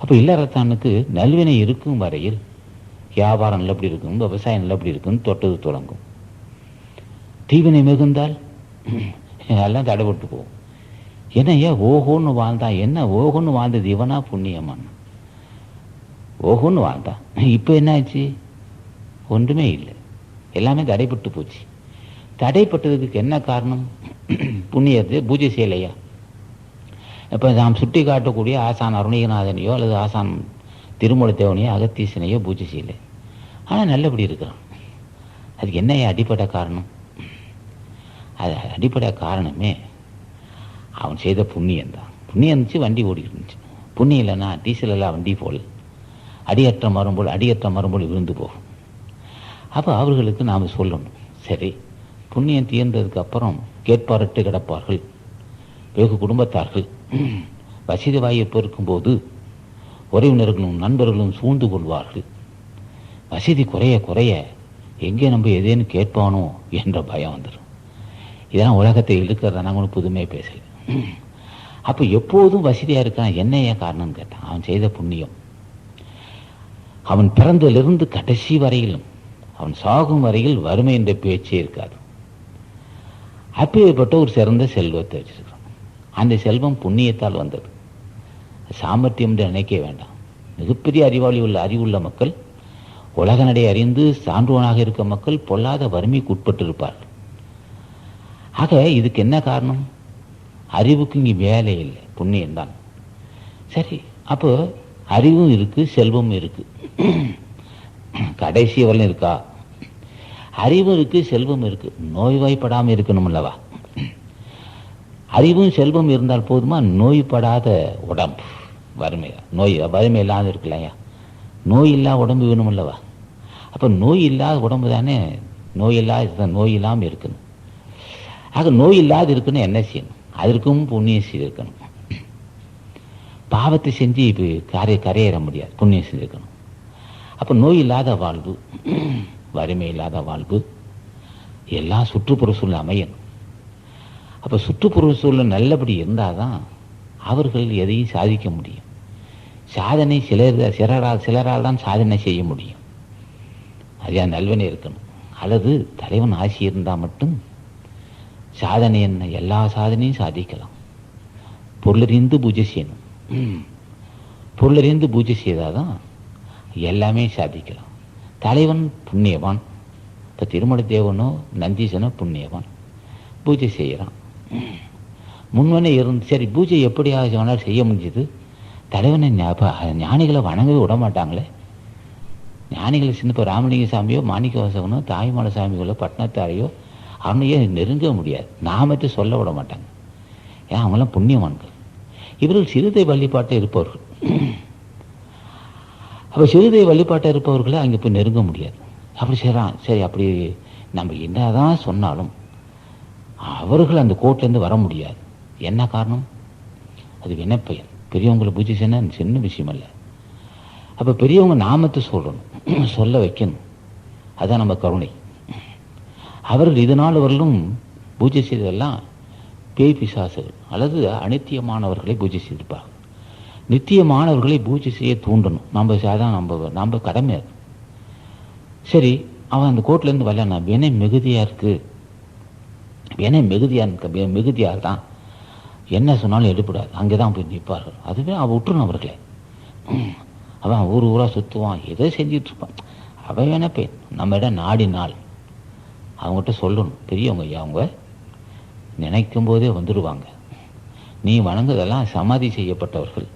அப்போ இல்லறத்தானுக்கு நல்வினை இருக்கும் வரையில் வியாபாரம் நல்லபடி இருக்கும், விவசாயம் நல்லபடி இருக்குன்னு தொட்டது தொடங்கும். தீவினை மிகுந்தால் எல்லாம் தடைபட்டு போகும். என்னையா ஓஹோன்னு வாழ்ந்தான், என்ன ஓஹோன்னு வாழ்ந்தது இவனா புண்ணியமான ஓஹோன்னு வாழ்ந்தான். இப்போ என்ன ஆச்சு? ஒன்றுமே இல்லை, எல்லாமே தடைப்பட்டு போச்சு. தடைப்பட்டதுக்கு என்ன காரணம்? புண்ணியத்தை பூஜை செய்யலையா? இப்போ நாம் சுட்டி காட்டக்கூடிய ஆசான் அருணகிரிநாதனையோ அல்லது ஆசான் திருமூலத்தேவனையோ அகத்தீசனையோ பூஜை செய்யலை, ஆனால் நல்லபடி இருக்கிறான். அதுக்கு என்னையா அடிப்படை காரணம்? அது அடிப்படை காரணமே அவன் செய்த புண்ணியந்தான். புண்ணியம் இருந்துச்சு, வண்டி ஓடிக்கிட்டு இருந்துச்சு. புண்ணியம் இல்லைன்னா டீசல் எல்லாம் வண்டி போல் அடியற்ற மரும்போல் விழுந்து போகும். அப்போ அவர்களுக்கு நாம் சொல்லணும், சரி புண்ணியம் தீர்ந்ததுக்கு அப்புறம் கேட்பாரட்டு கிடப்பார்கள். வெகு குடும்பத்தார்கள் வசதி வாய்ப்பு இருக்கும்போது உறவினர்களும் நண்பர்களும் சூழ்ந்து கொள்வார்கள். வசதி குறைய குறைய எங்கே நம்ம எதேன்னு கேட்பானோ என்ற பயம் வந்துடும். இதெல்லாம் உலகத்தை இழுக்கிறத நாங்கள் ஒன்றும் புதுமையாக பேசல. அப்போ எப்போதும் வசதியாக இருக்கான், என்னைய காரணம்னு கேட்டான். அவன் செய்த புண்ணியம். அவன் பிறந்ததிலிருந்து கடைசி வரையிலும் அவன் சாகும் வரையில் வறுமை என்ற பேச்சே இருக்காது. அப்பேற்பட்ட ஒரு சிறந்த செல்வத்தை வச்சிருக்கான். அந்த செல்வம் புண்ணியத்தால் வந்தது, சாமர்த்தியம் என்று நினைக்க வேண்டாம். மிகப்பெரிய அறிவுள்ள மக்கள், உலக நடை அறிந்து சான்றோனாக இருக்க மக்கள் பொல்லாத வறுமைக்கு உட்பட்டிருப்பார்கள். ஆக இதுக்கு என்ன காரணம்? அறிவுக்கு இங்கே வேலை இல்லை, புண்ணியம்தான். சரி, அப்போ அறிவும் இருக்கு, செல்வமும் இருக்கு. கடைசி வரலும் இருக்கா? அறிவும் இருக்கு, செல்வம் இருக்கு. நோய்வாய்ப்படாமல் இருக்கணும் அல்லவா? அறிவும் செல்வம் இருந்தால் போதுமா? நோய்படாத உடம்பு, வறுமை இல்லாத இருக்கலையா? நோய் இல்லாத உடம்பு வேணும் அல்லவா? அப்போ நோய் இல்லாத உடம்பு தானே நோய் இல்லாமல் இருக்கணும். ஆக நோய் இல்லாத இருக்குன்னு என்ன செய்யணும்? அதற்கும் புண்ணியம் செய்திருக்கணும். பாவத்தை செஞ்சு இப்போ கரையேற முடியாது, புண்ணியம் செஞ்சிருக்கணும். அப்போ நோய் இல்லாத வாழ்வு, வறுமை இல்லாத வாழ்வு, எல்லாம் சுற்றுப்புற சூழ்நிலை அமையணும். அப்போ சுற்றுப்புற சூழ்நிலை நல்லபடி இருந்தால் தான் அவர்கள் எதையும் சாதிக்க முடியும். சாதனை சிலரால் தான் சாதனை செய்ய முடியும். அது நல்வனை இருக்கணும். அல்லது தலைவன் ஆசி இருந்தால் மட்டும் சாதனை என்ன, எல்லா சாதனையும் சாதிக்கலாம். பொருளறிந்து பூஜை செய்யணும். பொருளறிந்து பூஜை செய்தாதான் எல்லாமே சாதிக்கலாம். தலைவன் புண்ணியவான். இப்போ திருமணத்தேவனோ நந்தீசனோ புண்ணியவான், பூஜை செய்கிறான். முன்வனே இருந்து சரி பூஜை எப்படியாக வேணாலும் செய்ய முடிஞ்சது. தலைவனை ஞானிகளை வணங்கவே விட மாட்டாங்களே. ஞானிகளை சின்ன இப்போ ராமலிங்க சாமியோ மாணிக்க வாசகனோ தாய்மான சாமிகளோ பட்டினத்தாரையோ அவனையே நெருங்க முடியாது, நாமத்தை சொல்ல விட மாட்டாங்க. ஏன்? அவங்களாம் புண்ணியவான்கள். இவர்கள் சிறுதை வழிபாட்டை இருப்பவர்கள். அப்போ சிறுதை வழிபாட்டை இருப்பவர்களை அங்கே போய் நெருங்க முடியாது. அப்படி செய்கிறான். சரி, அப்படி நம்ம என்னதான் சொன்னாலும் அவர்கள் அந்த கோட்டிலேருந்து வர முடியாது. என்ன காரணம்? அது வினைப்பயன். பெரியவங்களை பூஜை செய்யணும் சின்ன விஷயம் அல்ல. அப்போ பெரியவங்க நாமத்தை சொல்லணும், சொல்ல வைக்கணும். அதுதான் நம்ம கருணை. அவர்கள் இதனால் அவர்களும் பூஜை செய்ததெல்லாம் பேய் பிசாசுகள் அல்லது அனித்தியமானவர்களை பூஜை செய்திருப்பார்கள். நித்தியமானவர்களை பூஜை செய்ய தூண்டணும். நம்ம கடமை அது. சரி, அவன் அந்த கோட்டிலேருந்து வரலன்னா வினை மிகுதியாக இருக்குது, வினை மிகுதியாக தான் என்ன சொன்னாலும் எடுப்படாது, அங்கே தான் போய் நிற்பார்கள். அதுவே அவன் விட்டுருணும் அவர்களே. அவன் ஊராக சுற்றுவான், எதை செஞ்சிட்ருப்பான். அவன் வேணப்பேன் நம்ம இடம் நாடினால் அவங்ககிட்ட சொல்லணும். பெரியவங்க அவங்க நினைக்கும் போதே வந்துடுவாங்க. நீ வணங்குதெல்லாம் சமாதி செய்யப்பட்டவர்கள்,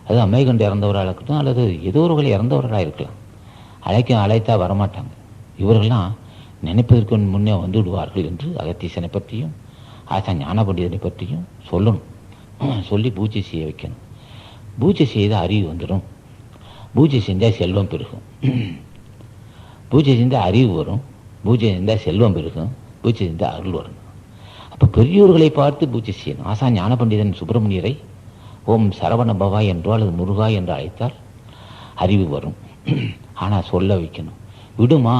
அது அம்மைகண்டு இறந்தவராக இருக்கட்டும் அல்லது ஏதோ ஒரு இறந்தவர்களாக இருக்கலாம். அழைத்தா வரமாட்டாங்க. இவர்கள்லாம் நினைப்பதற்கு முன்னே வந்து விடுவார்கள் என்று அகத்தீசனை பற்றியும் ஆசான் ஞான பண்டிதனை பற்றியும் சொல்லணும். சொல்லி பூஜை செய்ய வைக்கணும். பூஜை செய்த அறிவு வந்துடும். பூஜை செஞ்சால் செல்வம் பெருகும். பூஜை செஞ்சால் அறிவு வரும். பூஜை செஞ்சால் செல்வம் பெருகும். பூஜை செஞ்சால் அருள் வரும். அப்போ பெரியோர்களை பார்த்து பூஜை செய்யணும். ஆசான் ஞான பண்டிதன் சுப்பிரமணியரை ஓம் சரவண பவா என்றோ அல்லது முருகா என்று அழைத்தால் அறிவு வரும். ஆனால் சொல்ல வைக்கணும். விடுமா,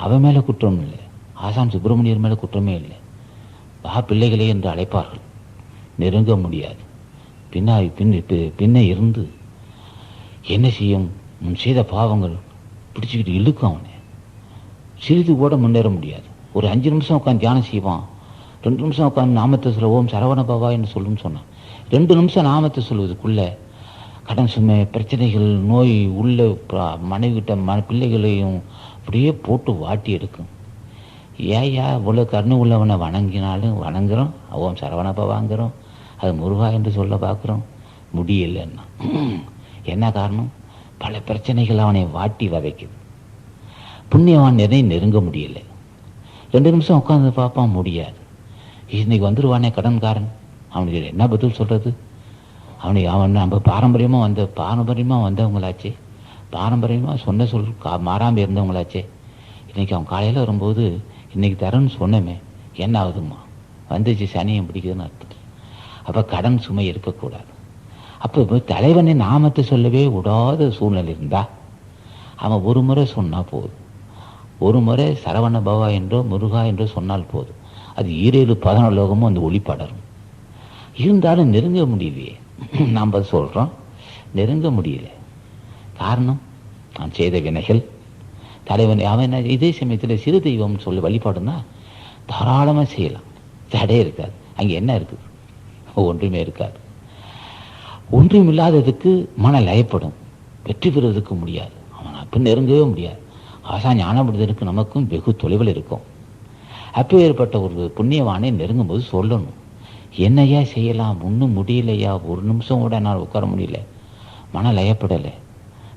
அவன் மேலே குற்றம் இல்லை, ஆசான் சுப்பிரமணியர் மேலே குற்றமே இல்லை. வா பிள்ளைகளே என்று அழைப்பார்கள். நெருங்க முடியாது. பின்ன இருந்து என்ன செய்யும்? செய்த பாவங்கள் பிடிச்சிக்கிட்டு இழுக்கும். அவனை சிறிது கூட முன்னேற முடியாது. ஒரு 5 நிமிஷம் உட்காந்து தியானம் செய்வான், 2 நிமிஷம் உட்காந்து நாமத்தை சொல்ல ஓம் சரவண பவா என்று சொல்லுன்னு சொன்னான். 2 நிமிஷம் நாமத்தை சொல்லுவதுக்குள்ள கடன் சுமை, பிரச்சனைகள், நோய், உள்ள மனைவிட்ட பிள்ளைகளையும் அப்படியே போட்டு வாட்டி எடுக்கும். ஏயா இவ்வளோ கருணை உள்ளவனை வணங்கினாலும் வணங்குறோம், ஓம் சரவண பவாங்கிறோம், அது முருகா என்று சொல்ல பார்க்குறோம், முடியலைன்னா என்ன காரணம்? பல பிரச்சனைகள் அவனை வாட்டி வதைக்குது. புண்ணியவான் நெருங்க முடியலை. 2 நிமிஷம் உட்காந்து பார்ப்பான், முடியாது. இன்னைக்கு வந்துடுவானே கடன்காரன், அவனுக்கு என்ன பதில் சொல்கிறது? அவன் நம்ம பாரம்பரியமாக வந்தவங்களாச்சே, பாரம்பரியமாக சொன்ன மாறாமல் இருந்தவங்களாச்சே. இன்றைக்கி அவன் காலையில் வரும்போது இன்றைக்கி தரேன்னு சொன்னமே, என்ன ஆகுதுமா? வந்துச்சு, சனியம் பிடிக்குதுன்னு அர்த்தம். அப்போ கடன் சுமை இருக்கக்கூடாது. அப்போ தலைவனை நாமத்தை சொல்லவே விடாத சூழ்நிலை இருந்தால் அவன் ஒரு முறை சொன்னால் போதும், ஒரு முறை சரவண பவா என்றோ முருகா என்றோ சொன்னால் போதும், அது 7 லோகமும் அந்த ஒளிப்படரும். இருந்தாலும் நெருங்க முடியலையே. நாம் சொல்கிறோம், நெருங்க முடியல. காரணம் அவன் செய்த வினைகள். தலைவன் அவன் இதே சமயத்தில் சிறு தெய்வம்னு சொல்லி வழிபாடுன்னா தாராளமாக செய்யலாம், தடே இருக்காது. அங்கே என்ன இருக்குது? ஒன்றுமே இருக்காது. ஒன்றும் இல்லாததுக்கு மன லயப்படும், வெற்றி பெறுவதற்கு முடியாது, அவன் அப்போ நெருங்கவே முடியாது. ஆசா ஞானப்படுவதற்கு நமக்கும் வெகு தொலைவில் இருக்கும். அப்போ ஏற்பட்ட ஒரு புண்ணியவானை நெருங்கும் போது சொல்லணும், என்னையா செய்யலாம், ஒன்றும் முடியலையா, ஒரு நிமிஷம் கூட என்னால் உட்கார முடியல, மன லயப்படலை,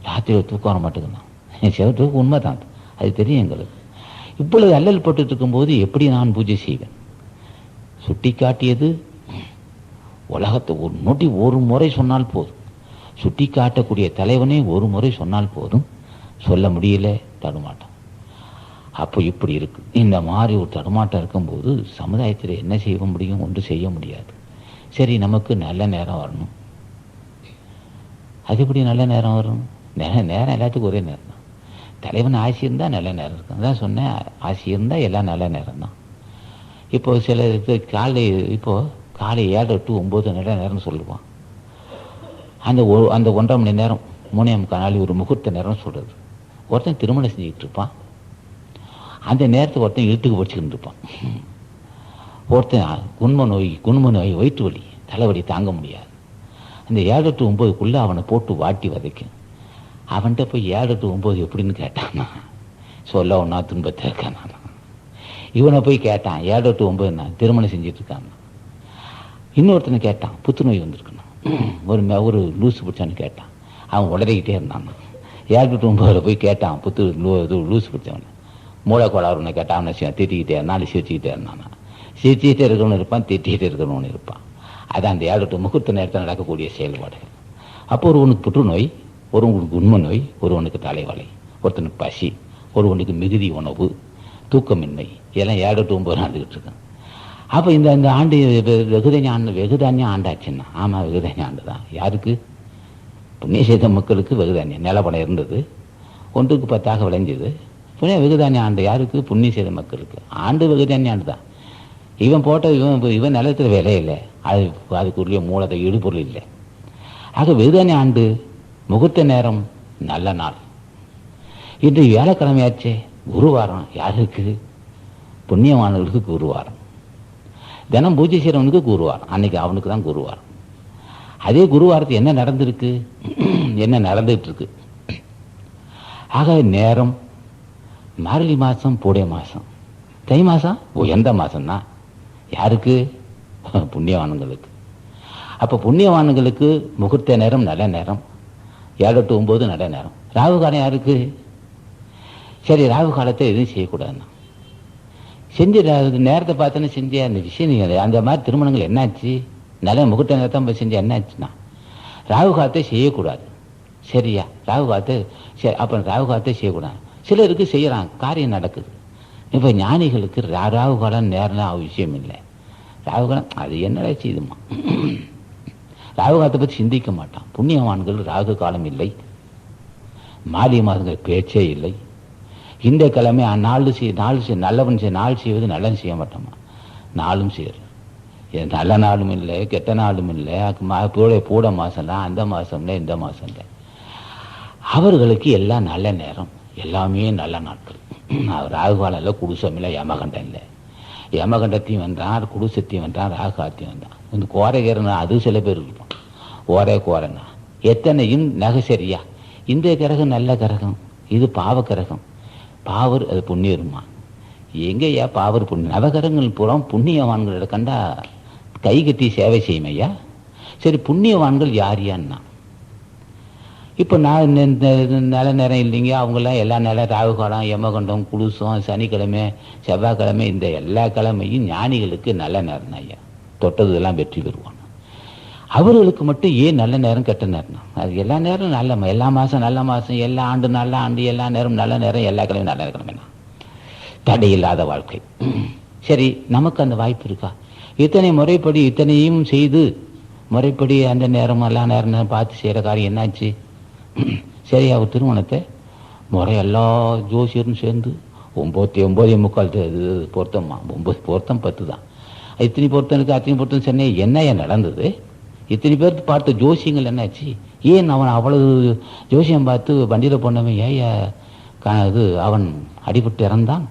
ராத்திரி தூக்கம் வர மாட்டேங்குதான். சிவத்துக்கு உண்மை தான், அது தெரியும் எங்களுக்கு. இப்பொழுது அல்லல் பட்டு இருக்கும்போது எப்படி நான் பூஜை செய்வேன்? சுட்டி காட்டியது உலகத்தை ஒரு முறை சொன்னால் போதும். சுட்டி காட்டக்கூடிய தலைவனே ஒரு முறை சொன்னால் போதும், சொல்ல முடியல, தடுமாட்டம். அப்போ இப்படி இருக்கு. இந்த மாதிரி ஒரு தடுமாட்டம் இருக்கும்போது சமுதாயத்தில் என்ன செய்ய முடியும்? ஒன்று செய்ய முடியாது. சரி, நமக்கு நல்ல நேரம் வரணும். அது எப்படி நல்ல நேரம் வரும்? நேரம் எல்லாத்துக்கும் ஒரே நேரம் தான். தலைவன் ஆசி இருந்தால் நல்ல நேரம் இருக்கும். அதான் சொன்னேன், ஆசி இருந்தால் எல்லாம் நல்ல நேரம் தான். இப்போது சில காலை 7 to 9 நல்ல நேரம்னு சொல்லுவான். அந்த 1.5 மணி நேரம் 3:45 ஒரு முகூர்த்த நேரம்னு சொல்கிறது. ஒருத்தன் திருமணம் செஞ்சுக்கிட்டு இருப்பான், அந்த நேரத்துக்கு ஒருத்தன் இழுத்துக்கு படிச்சுக்கிட்டு இருப்பான். ஒருத்தன் குன்ம நோய், வயிற்று வலி, தலைவலி தாங்க முடியாது. அந்த 7 to 9 அவனை போட்டு வாட்டி வதைக்கும். அவன்கிட்ட போய் 7 to 9 எப்படின்னு கேட்டான்னா சொல்ல ஒன்றா துன்பத்தை இருக்கான். இவனை போய் கேட்டான் 7 to 9 நான் திருமணம் செஞ்சுட்டு இருக்கான். இன்னொருத்தனை கேட்டான் புத்துநோய் வந்திருக்கணும், ஒரு லூசு பிடிச்சான்னு கேட்டான். அவன் உடறிக்கிட்டே இருந்தான். 7 to 9 போய் கேட்டான் லூசு பிடிச்சவனை, மூளைக்கோளாறுன்னு கேட்டான். அவனை திட்டிக்கிட்டே இருந்தான், சிரிச்சுக்கிட்டே இருந்தான். சிரிச்சுக்கிட்டே இருக்கணும்னு இருப்பான், திட்டிக்கிட்டே இருக்கணும்னு இருப்பான். அதான் அந்த 7 to முகூர்த்த நேரத்தில் நடக்கக்கூடிய செயல்பாடுகள். அப்போ ஒருவனுக்கு புற்றுநோய், ஒருவனுக்கு உண்மை நோய், ஒருவனுக்கு தலைவலி, ஒருத்தனுக்கு பசி, ஒருவனுக்கு மிகுதி உணவு, தூக்கமின்மை, இதெல்லாம் 7 to 9 நடந்துக்கிட்டு இருக்கான். அப்போ இந்த ஆண்டு வெகுதானியம் ஆண்டாச்சுன்னா, ஆமாம் வெகுதானியம் ஆண்டு தான். யாருக்கு? புண்ணிய செய்த மக்களுக்கு வெகுதானியம் நிலப்படம் இருந்தது, 1க்கு 10 விளைஞ்சது. புண்ணிய வெகுதானியம் ஆண்டு யாருக்கு? புண்ணிய செய்த மக்களுக்கு. ஆண்டு வெகுதானியம் ஆண்டு தான். இவன் போட்ட இவன் நிலத்தில் விலை இல்லை, அதுக்குரிய மூலத்தை இடுபொருள் இல்லை. ஆக வெகுதானிய ஆண்டு முகூர்த்த நேரம் நல்ல நாள். இன்று வியாழக்கிழமையாச்சே, குருவாரம். யாருக்கு? புண்ணியவான்களுக்கு குருவாரம். தினம் பூஜை செய்கிறவனுக்கு குருவாரம், அன்னைக்கு அவனுக்கு தான் குருவாரம். அதே குருவாரத்து என்ன நடந்திருக்கு, என்ன நடந்துகிட்டு இருக்கு? ஆக நேரம் மார்கழி மாதம், பூடைய மாதம், தை மாதம் எந்த மாதம்னா யாருக்கு? புண்ணியவான்களுக்கு. அப்போ புண்ணியவான்களுக்கு முகூர்த்த நேரம் நல்ல நேரம், 7 to 9 நல்ல நேரம். ராகு காலம் யாருக்கு? சரி, ராகு காலத்தை எதுவும் செய்யக்கூடாதுன்னா செஞ்சு நேரத்தை பார்த்தோன்னு செஞ்சு அந்த விஷயம் நீங்கள் அந்த மாதிரி திருமணங்கள் என்னாச்சு? நல்ல முகூர்த்த நேரத்தை செஞ்சு என்னாச்சுன்னா ராகு காலத்தை செய்யக்கூடாது. சரியா? ராகு காலத்தை அப்புறம் ராகு காலத்தை செய்யக்கூடாது. சிலருக்கு செய்யறாங்க, காரியம் நடக்குது. இப்போ ஞானிகளுக்கு ராகு காலம் நேரம் விஷயம் இல்லை. ராகு காலம் அது என்னடா செய்யுதுமா? ராகு காலத்தை பற்றி சிந்திக்க மாட்டான். புண்ணியவான்கள் ராகு காலம் இல்லை, மாலை மாதங்கள் பேச்சே இல்லை. இந்த கிழமை நல்லவன் நாள் செய்வது நல்லவன் செய்ய மாட்டோமா? நாளும் செய்யறது. நல்ல நாளும் இல்லை, கெட்ட நாளும் இல்லை, பூட மாதம்லாம் அந்த மாதம்ல இந்த மாதம்ல. அவர்களுக்கு எல்லாம் நல்ல நேரம், எல்லாமே நல்ல நாட்கள். ராகுகாலம் இல்லை, குடுசம் இல்லை, யமகண்டம் இல்லை. யமகண்டத்தையும் வென்றான், குடுசத்தையும் வென்றான், ராகுகாலத்தையும் வென்றான். இந்த கோரைகரனா அது சில பேர் இருப்பான். ஓரே கோரனா எத்தனையும் நகசரியா. இந்த கிரகம் நல்ல கிரகம், இது பாவ கிரகம். பாவர் அது புண்ணியருமா. எங்கய்யா பாவர் புண்ணியம்? நவகிரகங்கள் புறம் புண்ணியவான்களை கண்டா கை கட்டி சேவை செய்யும் ஐயா. சரி, புண்ணியவான்கள் யார் யான்னா? இப்போ நான் இந்த நல்ல நேரம் இல்லைங்க, அவங்களாம் எல்லா நேரம் ராகுகாலம், யமகண்டம், குளுசம், சனிக்கிழமை, செவ்வாய்க்கிழமை, இந்த எல்லா கிழமையும் ஞானிகளுக்கு நல்ல நேரம் தான் ஐயா. தொட்டதெல்லாம் வெற்றி பெறுவாங்க. அவர்களுக்கு மட்டும் ஏன் நல்ல நேரம் கெட்ட நேரம்? அது எல்லா நேரம் நல்ல, எல்லா மாதம் நல்ல மாதம், எல்லா ஆண்டு நல்ல ஆண்டு, எல்லா நேரம் நல்ல நேரம், எல்லா கிழமையும் நல்ல கிழமைனா தடையில்லாத வாழ்க்கை. சரி, நமக்கு அந்த வாய்ப்பு இருக்கா? இத்தனை முறைப்படி இத்தனையும் செய்து முறைப்படி அந்த நேரம் எல்லா நேரம் பார்த்து செய்கிற காரியம் என்னாச்சு? சரி, அவர் திருமணத்தை முறை எல்லா ஜோசியரும் சேர்ந்து 9:45 இது பொருத்தம்மா, 9 பொருத்தம் 10 தான். இத்தனை பொருத்தம் இருக்குது, அத்தனை பொருத்தம் சொன்னே. என்ன நடந்தது? இத்தனை பேருக்கு பார்த்த ஜோசியங்கள் என்னாச்சு? ஏன் அவன் அவ்வளவு ஜோசியம் பார்த்து வண்டியில் போனவன் ஏயா இது அவன் அடிபட்டு இறந்தான்?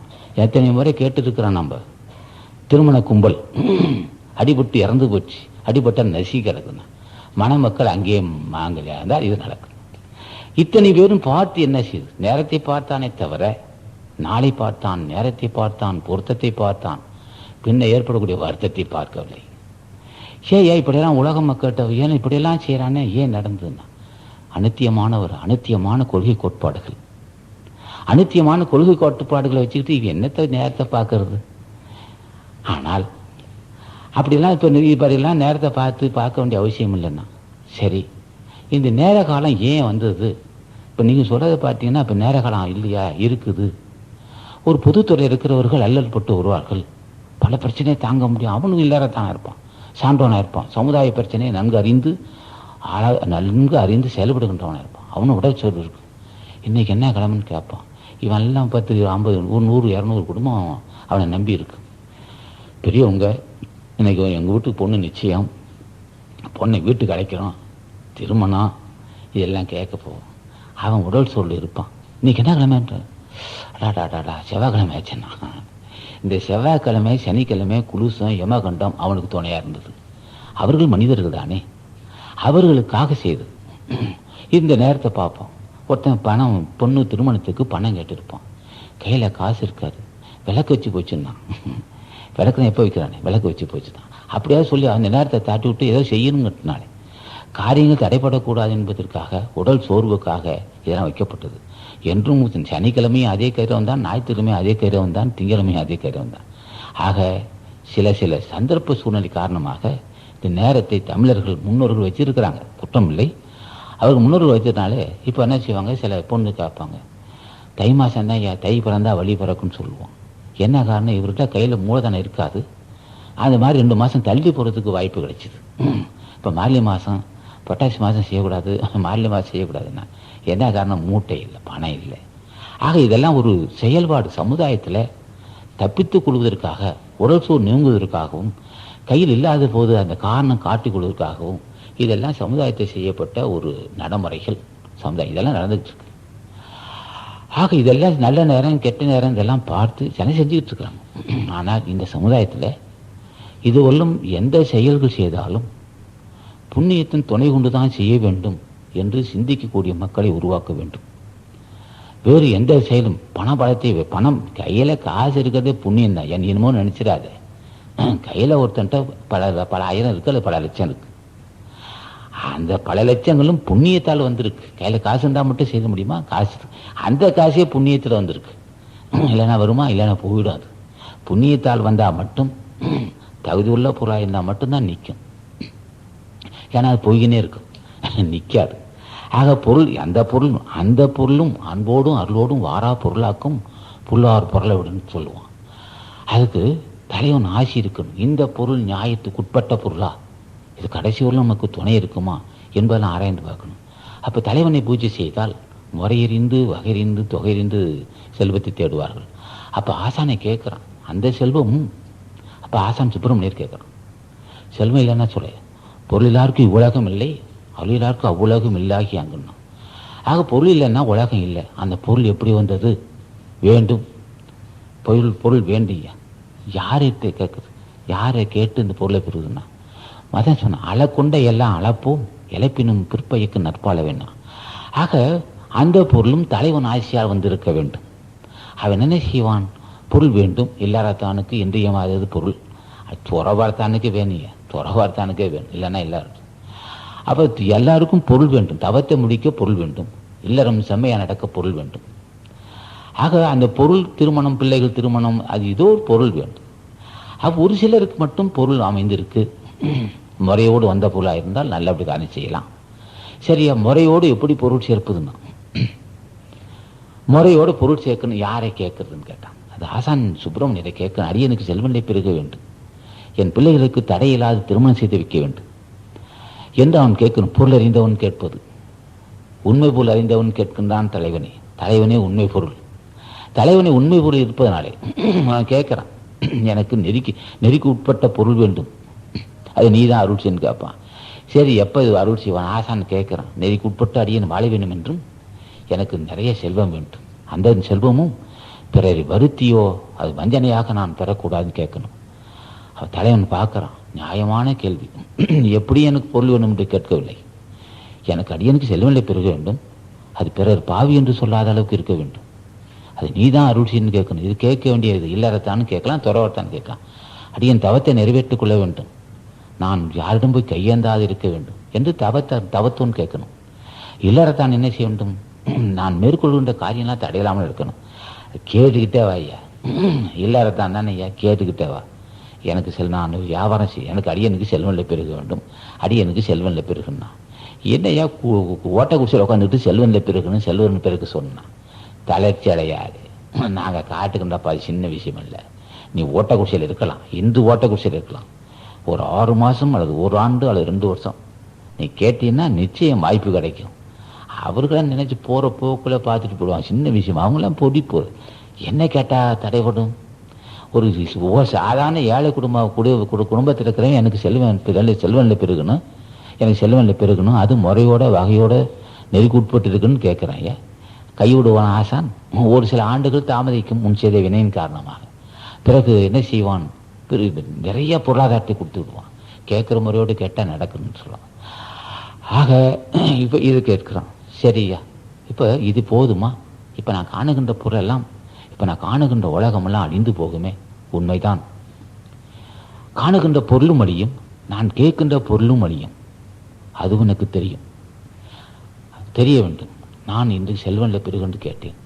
எத்தனை முறை கேட்டுருக்கிறான். நம்ம திருமண கும்பல் அடிபட்டு இறந்து போச்சு, அடிபட்ட நசிக்கிறதுனா மணமக்கள் அங்கேயே மாங்கல்யா இருந்தால் இது நடக்கும். இத்தனை பேரும் பார்த்து என்ன செய்யுது? நேரத்தை பார்த்தானே தவிர நாளை பார்த்தான், நேரத்தை பார்த்தான், பொருத்தத்தை பார்த்தான், பின்ன ஏற்படக்கூடிய வருத்தத்தை பார்க்கவில்லை. ஏன் இப்படியெல்லாம் உலக மக்கள்கிட்ட ஏன் இப்படியெல்லாம் செய்கிறானே? ஏன் நடந்ததுன்னா அனித்தியமான கொள்கை கோட்பாடுகள். அனித்தியமான கொள்கை கோட்பாடுகளை வச்சுக்கிட்டு இவன் என்னத்தை நேரத்தை பார்க்கறது? ஆனால் அப்படிலாம் இப்போ இப்படிலாம் நேரத்தை பார்க்க வேண்டிய அவசியம் இல்லைன்னா சரி, இந்த நேர காலம் ஏன் வந்தது? இப்போ நீங்கள் சொல்கிறத பார்த்தீங்கன்னா இப்போ நேர காலம் இல்லையா? இருக்குது. ஒரு பொதுத்துறை இருக்கிறவர்கள் அல்லல் பட்டு வருவார்கள். பல பிரச்சனையை தாங்க முடியும். அவனும் இல்லாததான இருப்பான், சான்றவனாக இருப்பான், சமுதாய பிரச்சனையை நன்கு அறிந்து செயல்படுகின்றவனாக இருப்பான். அவனும் உடல் சோர்வு இருக்கும். இன்றைக்கி என்ன கிழமைன்னு கேட்பான். இவன் எல்லாம் 10, 50, 100, 200 குடும்பம் அவனை நம்பி இருக்கு. பெரியவங்க இன்றைக்கி எங்கள் வீட்டுக்கு பொண்ணு நிச்சயம், பொண்ணை வீட்டுக்கு அழைக்கிறோம், திருமணம், இதெல்லாம் கேட்க போவோம். அவன் உடல் சோர்வு இருப்பான். இன்றைக்கி என்ன கிழமைன்ற? அடாடாடாடா செவ்வாய்க்கிழமை ஆச்சுன்னா. இந்த செவ்வாய்க்கிழமை, சனிக்கிழமை, குளுசம், யமகண்டம் அவனுக்கு துணையாக இருந்தது. அவர்கள் மனிதர்கள் தானே, அவர்களுக்காக செய்து இந்த நேரத்தை பார்ப்போம். ஒருத்தன் பணம், பொண்ணு திருமணத்துக்கு பணம் கேட்டிருப்பான், கையில் காசு இருக்காது, விளக்கு வச்சு போச்சுன்னா. விளக்கு தான் எப்போ வைக்கிறானே, விளக்கு வச்சு போச்சு தான். அப்படியாவது சொல்லி அந்த நேரத்தை தாட்டி விட்டு ஏதோ செய்யணுங்கிறதுனாலே, காரியங்கள் தடைப்படக்கூடாது என்பதற்காக, உடல் சோர்வுக்காக இதெல்லாம் வைக்கப்பட்டது. என்றும் சனிக்கிழமையும் அதே கயிறவன் தான், ஞாயிற்றுக்கிழமையும் அதே கயிறவன் தான், திங்கக்கிழமையும் அதே கயிறவன் தான். ஆக சில சந்தர்ப்ப சூழ்நிலை காரணமாக இந்த நேரத்தை தமிழர்கள் முன்னோர்கள் வச்சிருக்கிறாங்க, குற்றம் இல்லை. அவர்கள் முன்னோர்கள் வச்சதுனாலே இப்போ என்ன செய்வாங்க, சில பொண்ணு கேட்பாங்க, தை மாதம் தான் தை பிறந்தா வழி பிறக்குன்னு சொல்லுவோம். என்ன காரணம்? இவர்கிட்ட கையில் மூலதனம் இருக்காது. அந்த மாதிரி 2 மாதம் தள்ளி போகிறதுக்கு வாய்ப்பு கிடைச்சிது. இப்போ மார்கழி மாதம், புரட்டாசி மாதம் செய்யக்கூடாது, மார்கழி மாதம் செய்யக்கூடாதுன்னா என்ன காரணம்? மூட்டை இல்லை, பணம் இல்லை. ஆக இதெல்லாம் ஒரு செயல்பாடு. சமுதாயத்தில் தப்பித்துக் கொள்வதற்காக, உடல் சோர் நீங்குவதற்காகவும், கையில் இல்லாத போது அந்த காரணம் காட்டிக் கொள்வதற்காகவும் இதெல்லாம் சமுதாயத்தை செய்யப்பட்ட ஒரு நடைமுறைகள். சமுதாயம் இதெல்லாம் நடந்துகிட்டு இருக்கு. ஆக இதெல்லாம் நல்ல நேரம் கெட்ட நேரம் இதெல்லாம் பார்த்து சனை செஞ்சுக்கிட்டு இருக்கிறாங்க. ஆனால் இந்த சமுதாயத்தில் இதுவரையும் எந்த செயல்கள் செய்தாலும் புண்ணியத்தின் துணை கொண்டு தான் செய்ய வேண்டும் என்று சிந்திக்கக்கூடிய மக்களை உருவாக்க வேண்டும். வேறு எந்த செயலும் பணம் கையில் காசு இருக்கிறதே புண்ணியம் தான். என்னமோ நினச்சிடாத. கையில் ஒருத்தன்ட்ட பல ஆயிரம் இருக்குது, அது பல லட்சம் இருக்குது. அந்த பல லட்சங்களும் புண்ணியத்தால் வந்திருக்கு. கையில் காசு இருந்தால் மட்டும் செய்ய முடியுமா? காசு, அந்த காசே புண்ணியத்தில் வந்திருக்கு. இல்லைன்னா வருமா? இல்லைன்னா போயிடாது. புண்ணியத்தால் வந்தால் மட்டும், தகுதி உள்ள பொருளாக இருந்தால் மட்டும்தான் நிற்கும். ஏன்னா அது போய்கினே இருக்கும், நிற்காது. ஆக பொருள், அந்த பொருளும் அன்போடும் அருளோடும் வாரா பொருளாக்கும் புல்லார் பொருளை விடுன்னு சொல்லுவான். அதுக்கு தலைவன் ஆசி இருக்கணும். இந்த பொருள் நியாயத்துக்கு உட்பட்ட பொருளா, இது கடைசி வரலும் நமக்கு துணை இருக்குமா என்பதெல்லாம் ஆராய்ந்து பார்க்கணும். அப்போ தலைவனை பூஜை செய்தால் முறையறிந்து வகையறிந்து தொகையறிந்து செல்வத்தை தேடுவார்கள். அப்போ ஆசானை கேட்குறான் அந்த செல்வம். அப்போ ஆசான் சுப்பிரமணியர் கேட்குறான், செல்வம் இல்லைன்னா சொல்ல, பொருள் எல்லாருக்கும் இவ்வுலகம் இல்லை, அருள் எல்லாருக்கும் அவ்வுலகம் இல்லாகி அங்குன்னா. ஆக பொருள் இல்லைன்னா உலகம் இல்லை. அந்த பொருள் எப்படி வந்தது? வேண்டும். பொருள் வேண்டிய யார்கிட்ட கேட்குது? யாரை கேட்டு இந்த பொருளை பெறுதுன்னா மதம் சொன்ன அள கொண்ட எல்லாம் அளப்போம் இழப்பினும் பிற்பைக்கு நற்பால வேண்டாம். ஆக அந்த பொருளும் தலைவன் ஆட்சியால் வந்திருக்க வேண்டும். அவன் என்ன செய்வான்? பொருள் வேண்டும். எல்லாரத்தானுக்கு இன்றியமாதது பொருள். துறவார்த்தானுக்கே வேணிய, துறவார்த்தானுக்கே வேணும், இல்லைன்னா எல்லாரும். அப்போ எல்லாருக்கும் பொருள் வேண்டும். தவத்தை முடிக்க பொருள் வேண்டும். இல்லறம் செம்மையாக நடக்க பொருள் வேண்டும். ஆக அந்த பொருள் திருமணம், பிள்ளைகள் திருமணம், அது ஏதோ ஒரு பொருள் வேண்டும். அப்போ ஒரு சிலருக்கு மட்டும் பொருள் அமைந்திருக்கு. முறையோடு வந்த பொருளாக இருந்தால் நல்லபடி தானே செய்யலாம். சரியா? முறையோடு எப்படி பொருள் சேர்ப்பதுன்னா, முறையோடு பொருள் சேர்க்கணும். யாரை கேட்கறதுன்னு கேட்டான். அது ஆசான் சுப்பிரமணியரை கேட்கணும். அரியனுக்கு செல்வநிலை பெருக வேண்டும், என் பிள்ளைகளுக்கு தடையில்லாத திருமணம் செய்து வைக்க வேண்டும் என்று அவன் கேட்கணும். பொருள் அறிந்தவன் கேட்பது. உண்மை பொருள் அறிந்தவன் கேட்கின்றான் தலைவனே. தலைவனே உண்மை பொருள். தலைவனை உண்மை பொருள் இருப்பதனாலே அவன் கேட்குறான், எனக்கு நெறிக்கு உட்பட்ட பொருள் வேண்டும், அது நீ தான் அருள் செய்யன்னு கேட்பான். சரி, எப்போ இது அருள் செய்வான்? ஆசான் கேட்குறான், நெறிக்கு உட்பட்டு அடியன் வாழ வேண்டும் என்றும் எனக்கு நிறைய செல்வம் வேண்டும், அந்த செல்வமும் பிறரை வருத்தியோ அது வஞ்சனையாக நான் பெறக்கூடாதுன்னு கேட்கணும். அவன் தலைவன் பார்க்குறான், நியாயமான கேள்வி. எப்படி எனக்கு பொருள் வேணும் என்று கேட்கவில்லை. எனக்கு அடியனுக்கு செல்வநிலை பெருக வேண்டும், அது பிறர் பாவி என்று சொல்லாத அளவுக்கு இருக்க வேண்டும், அது நீ தான் அருள் செய்யணும்னு கேட்கணும். இது கேட்க வேண்டியது இல்லறத்தான்னு கேட்கலாம், துறவரத்தான்னு கேட்கலாம். அடியன் தவத்தை நிறைவேற்றிக் கொள்ள வேண்டும், நான் யாரிடம் போய் கையேந்தாது இருக்க வேண்டும் என்று தவத்தோன்னு கேட்கணும். இல்லறத்தான் என்ன செய்ய வேண்டும்? நான் மேற்கொள்கின்ற காரியம்லாம் தடையில்லாமல் இருக்கணும். கேட்டுக்கிட்டே வா ஐயா, இல்லறத்தான் தானே ஐயா, கேட்டுக்கிட்டே வா. எனக்கு நான் வியாபாரம் செய்ய, எனக்கு அடியனுக்கு செல்வநிலை பெருக வேண்டும், அடியனுக்கு செல்வநிலை பெருகுன்னா என்னையா ஓட்ட குடிசையில் உட்காந்துட்டு செல்வநிலை பெருகணும், செல்வன் பெருக சொன்னான். தளர்ச்சி அடையாது. நாங்கள் காட்டுக்கின்றப்பா, அது சின்ன விஷயம் இல்லை. நீ ஓட்ட குடிசையில் இருக்கலாம், இந்து ஓட்ட குடிசையில் இருக்கலாம், ஒரு 6 மாதம் அல்லது 1 ஆண்டு அல்லது 2 வருஷம் நீ கேட்டீங்கன்னா நிச்சயம் வாய்ப்பு கிடைக்கும். அவர்களாம் நினைச்சு போகிற போக்குள்ள பார்த்துட்டு போடுவாங்க, சின்ன விஷயம். அவங்களாம் பொடி போகுது, என்ன கேட்டால் தடைப்படும்? ஒரு சாதாரண ஏழை குடும்பத்தில் இருக்கிறவங்க எனக்கு செல்வநிலை பெருகணும், எனக்கு செல்வநிலை பெருகணும், அது முறையோட வகையோட நெருக்கி உட்பட்டு இருக்குன்னு கேட்குறாங்க. கைவிடுவான் ஆசான். ஒரு சில ஆண்டுகள் தாமதிக்கும் முன் செய்த வினையின் காரணமாக. பிறகு என்ன செய்வான்? நிறைய பொருளாதாரத்தை கொடுத்து விடுவான். கேட்குற முறையோடு கேட்டால் நடக்கணும்னு சொல்லுவான். ஆக இப்போ இது கேட்குறான். சரியா, இப்போ இது போதுமா? இப்போ நான் காணுகின்ற பொருளெல்லாம், இப்போ நான் காணுகின்ற உலகமெல்லாம் அழிந்து போகுமே, உண்மைதான். காணுகின்ற பொருளும் அழியும், நான் கேட்கின்ற பொருளும் அழியும், அதுவும் எனக்கு தெரியும், தெரிய வேண்டும். நான் இன்று செல்வநிலை பெருகென்று கேட்டேன்,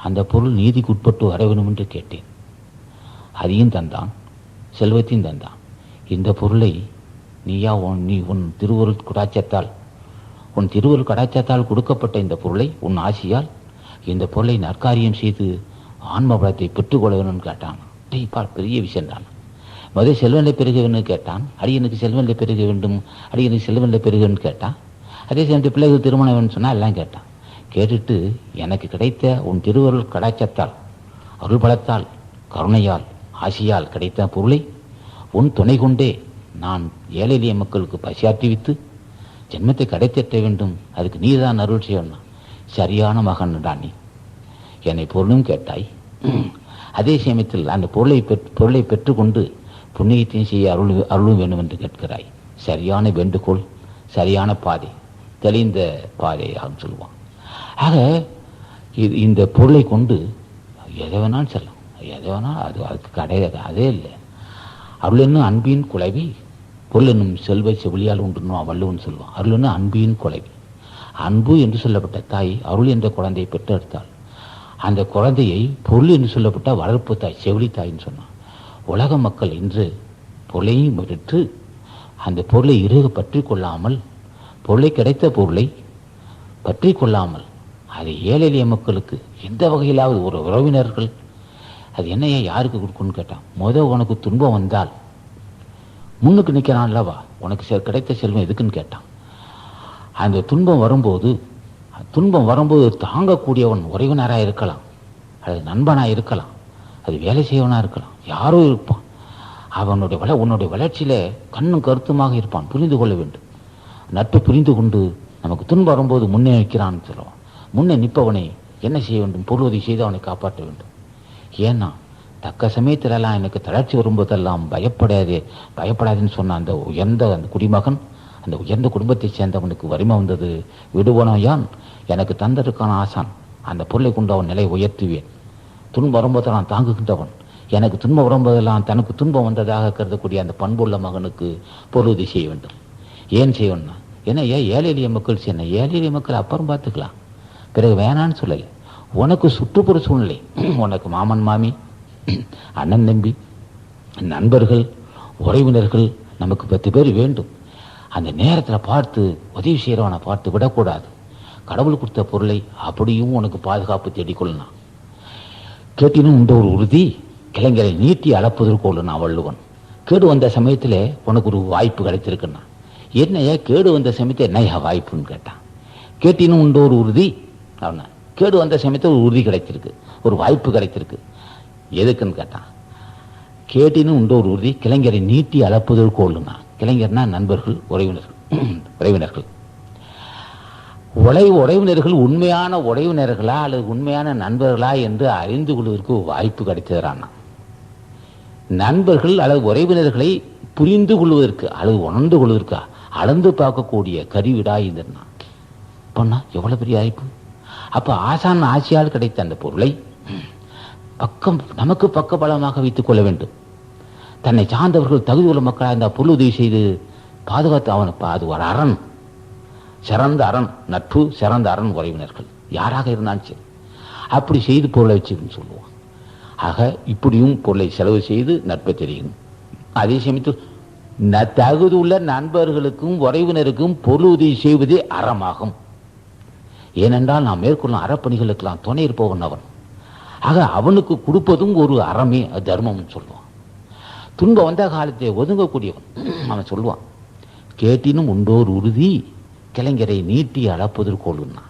அந்த பொருள் நீதிக்கு உட்பட்டு வர வேண்டும் என்று கேட்டேன், அதையும் தந்தான், செல்வத்தையும் தந்தான். இந்த பொருளை நீ உன் திருவருள் கடாச்சத்தால் கொடுக்கப்பட்ட இந்த பொருளை உன் ஆசியால் இந்த பொருளை நற்காரியம் செய்து ஆன்ம பலத்தை பெற்றுக்கொள்ள வேணும்னு கேட்டான். பெரிய விஷயம் தான். முதல் செல்வநிலை பெருக வேணும்னு கேட்டான். அடியனுக்கு செல்வநிலை பெருக வேண்டும், அடியனுக்கு செல்வநிலை பெருகன்னு கேட்டான். அதே சமயத்து பிள்ளைகள் திருமணம் வேணும்னு சொன்னால் எல்லாம் கேட்டான். கேட்டுட்டு எனக்கு கிடைத்த உன் திருவருள் கடாச்சத்தால், அருள் பலத்தால், கருணையால், ஆசியால் கிடைத்த பொருளை உன் துணை கொண்டே நான் ஏழை எளிய மக்களுக்கு பசியாற்றிவித்து ஜென்மத்தை கடைத்தட்ட வேண்டும், அதுக்கு நீ தான் அருள் செய்யணும். சரியான மகன் தான் நீ. என்னை பொருளும் கேட்டாய், அதே சமயத்தில் அந்த பொருளை பெற்றுக்கொண்டு புண்ணியத்தையும் செய்ய அருளும் வேண்டும் என்று கேட்கிறாய். சரியான வேண்டுகோள், சரியான பாதை, தெளிந்த பாதையாகும் சொல்லுவான். ஆக இந்த பொருளை கொண்டு எதை வேணாலும் சொல்லலாம், எதை வேணாலும், அதுக்கு கிடையாது, அதே இல்லை. அருள் என்னும் அன்பின் குலைவி, பொருள் என்னும் செல்வ செவிலியால் உண்டுன்னு வள்ளுவன் சொல்லுவான். அருள் என்னும் அன்பின் குலைவி. அன்பு என்று சொல்லப்பட்ட தாய் அருள் என்ற குழந்தையை பெற்றெடுத்தாள். அந்த குழந்தையை பொருள் என்று சொல்லப்பட்ட வளர்ப்பு தாய், செவிலி தாயின்னு சொன்னான். உலக மக்கள் இன்று பொருளையும் பெற்று அந்த பொருளை இறுக பற்றி கொள்ளாமல், பொருளை கிடைத்த பொருளை பற்றி கொள்ளாமல் அதை ஏழை எளிய மக்களுக்கு எந்த வகையிலாவது ஒரு உறவினர்கள் அது என்னையா யாருக்கு கொடுக்கணும்னு கேட்டான். உனக்கு துன்பம் வந்தால் முன்னுக்கு நிற்கிறான் அல்லவா, உனக்கு கிடைத்த செல்வம் எதுக்குன்னு கேட்டான். அந்த துன்பம் வரும்போது தாங்கக்கூடியவன் உறவினராக இருக்கலாம், அது நண்பனாக இருக்கலாம், அது வேலை செய்வனாக இருக்கலாம், யாரோ இருப்பான். உன்னுடைய வளர்ச்சியில கண்ணும் கருத்துமாக இருப்பான், புரிந்து கொள்ள வேண்டும். நட்பு புரிந்து கொண்டு நமக்கு துன்பம் வரும்போது முன்னே நிற்கிறான்னு சொல்லுவான். முன்னே நிற்பவனை என்ன செய்ய வேண்டும்? பொருளுதவி செய்து அவனை காப்பாற்ற வேண்டும். ஏன்னா தக்க சமயத்திலெல்லாம் எனக்கு தளர்ச்சி வரும்போதெல்லாம் பயப்படாதுன்னு சொன்ன அந்த குடிமகன், அந்த உயர்ந்த குடும்பத்தை சேர்ந்தவனுக்கு வறுமை வந்தது. விடுவனோ யான், எனக்கு தந்ததுக்கான ஆசான், அந்த பொருளை கொண்டு அவன் நிலை உயர்த்துவேன். துன்பம் வரும்போதெல்லாம் தாங்குகின்றவன், எனக்கு துன்பம் வரும்போதெல்லாம் தனக்கு துன்பம் வந்ததாக கருதக்கூடிய அந்த பண்புள்ள மகனுக்கு பொருளுதவி செய்ய வேண்டும். ஏன் செய்யணும்னா, ஏன்னா ஏழை எளிய மக்கள் செய்யணும். ஏழை எளிய மக்கள் அப்புறம் பார்த்துக்கலாம், பிறகு வேணான்னு சொல்லலை. உனக்கு சுற்றுப்புற சூழ்நிலை, உனக்கு மாமன் மாமி, அண்ணன் தம்பி, நண்பர்கள், உறவினர்கள், நமக்கு 10 பேர் வேண்டும். அந்த நேரத்தில் பார்த்து உதவி செய்கிறவனை பார்த்து விடக்கூடாது. கடவுள் கொடுத்த பொருளை அப்படியும் உனக்கு பாதுகாப்பு தேடிக்கொள்ளலாம். கேட்டினும் இந்த ஒரு உறுதி, கிளைஞரை நீட்டி அளப்பதற்கு நான் வள்ளுவன். கேடு வந்த சமயத்தில் உனக்கு ஒரு வாய்ப்பு கிடைத்திருக்குன்னா, என்னையா கேடு வந்த சமயத்தில் என்னையா வாய்ப்புன்னு கேட்டான். கேட்டினும் உண்டு ஒரு உறுதி அவனா, கேடு வந்த சமயத்தில் ஒரு உறுதி கிடைத்திருக்கு, ஒரு வாய்ப்பு கிடைத்திருக்கு. எதுக்குன்னு கேட்டான். கேட்டினும் உண்டு ஒரு உறுதி, கிளைஞரை நீட்டி அளப்பதற்கு ஒழுனா. கிளைஞர்னா நண்பர்கள், உறவினர்கள். உறவினர்கள் உண்மையான உறவினர்களா அல்லது உண்மையான நண்பர்களா என்று அறிந்து கொள்வதற்கு வாய்ப்பு கிடைத்ததுறான். நண்பர்கள் அல்லது உறவினர்களை புரிந்து கொள்வதற்கு அல்லது உணர்ந்து கொள்வதற்கு அளந்து பார்க்கக்கூடிய கருவிடா இருந்தான். பண்ணா எவ்வளவு பெரிய வாய்ப்பு. அப்ப ஆசான் ஆசியால் கிடைத்த அந்த பொருளை நமக்கு பக்க பலமாக வைத்துக் கொள்ள வேண்டும். தன்னை சார்ந்தவர்கள் தகுதி உள்ள மக்களாக இந்த பொருள் உதவி செய்து பாதுகாத்து அவனுக்கு அது ஒரு அரண், சிறந்த அரண். நட்பு சிறந்த அரண். உறவினர்கள் யாராக இருந்தாலும் சரி அப்படி செய்து பொருளை வச்சுன்னு சொல்லுவான். ஆக இப்படியும் பொருளை செலவு செய்து நட்பை தெரியும். அதே சமயத்தில் தகுதி உள்ள நண்பர்களுக்கும் உறவினருக்கும் பொருள் உதவி செய்வதே அறமாகும். ஏனென்றால் நாம் மேற்கொள்ளும் அறப்பணிகளுக்கெல்லாம் துணை இருப்பவன் அவன். ஆக அவனுக்கு கொடுப்பதும் ஒரு அறமே, தர்மம் சொல்லுவான். துன்பம் வந்த காலத்தை ஒதுங்கக்கூடியவன் அவன் சொல்லுவான். கேட்டினும் உண்டோர் உறுதி, கிளைஞரை நீட்டி அளப்பதற்கொள்ளுன்னா.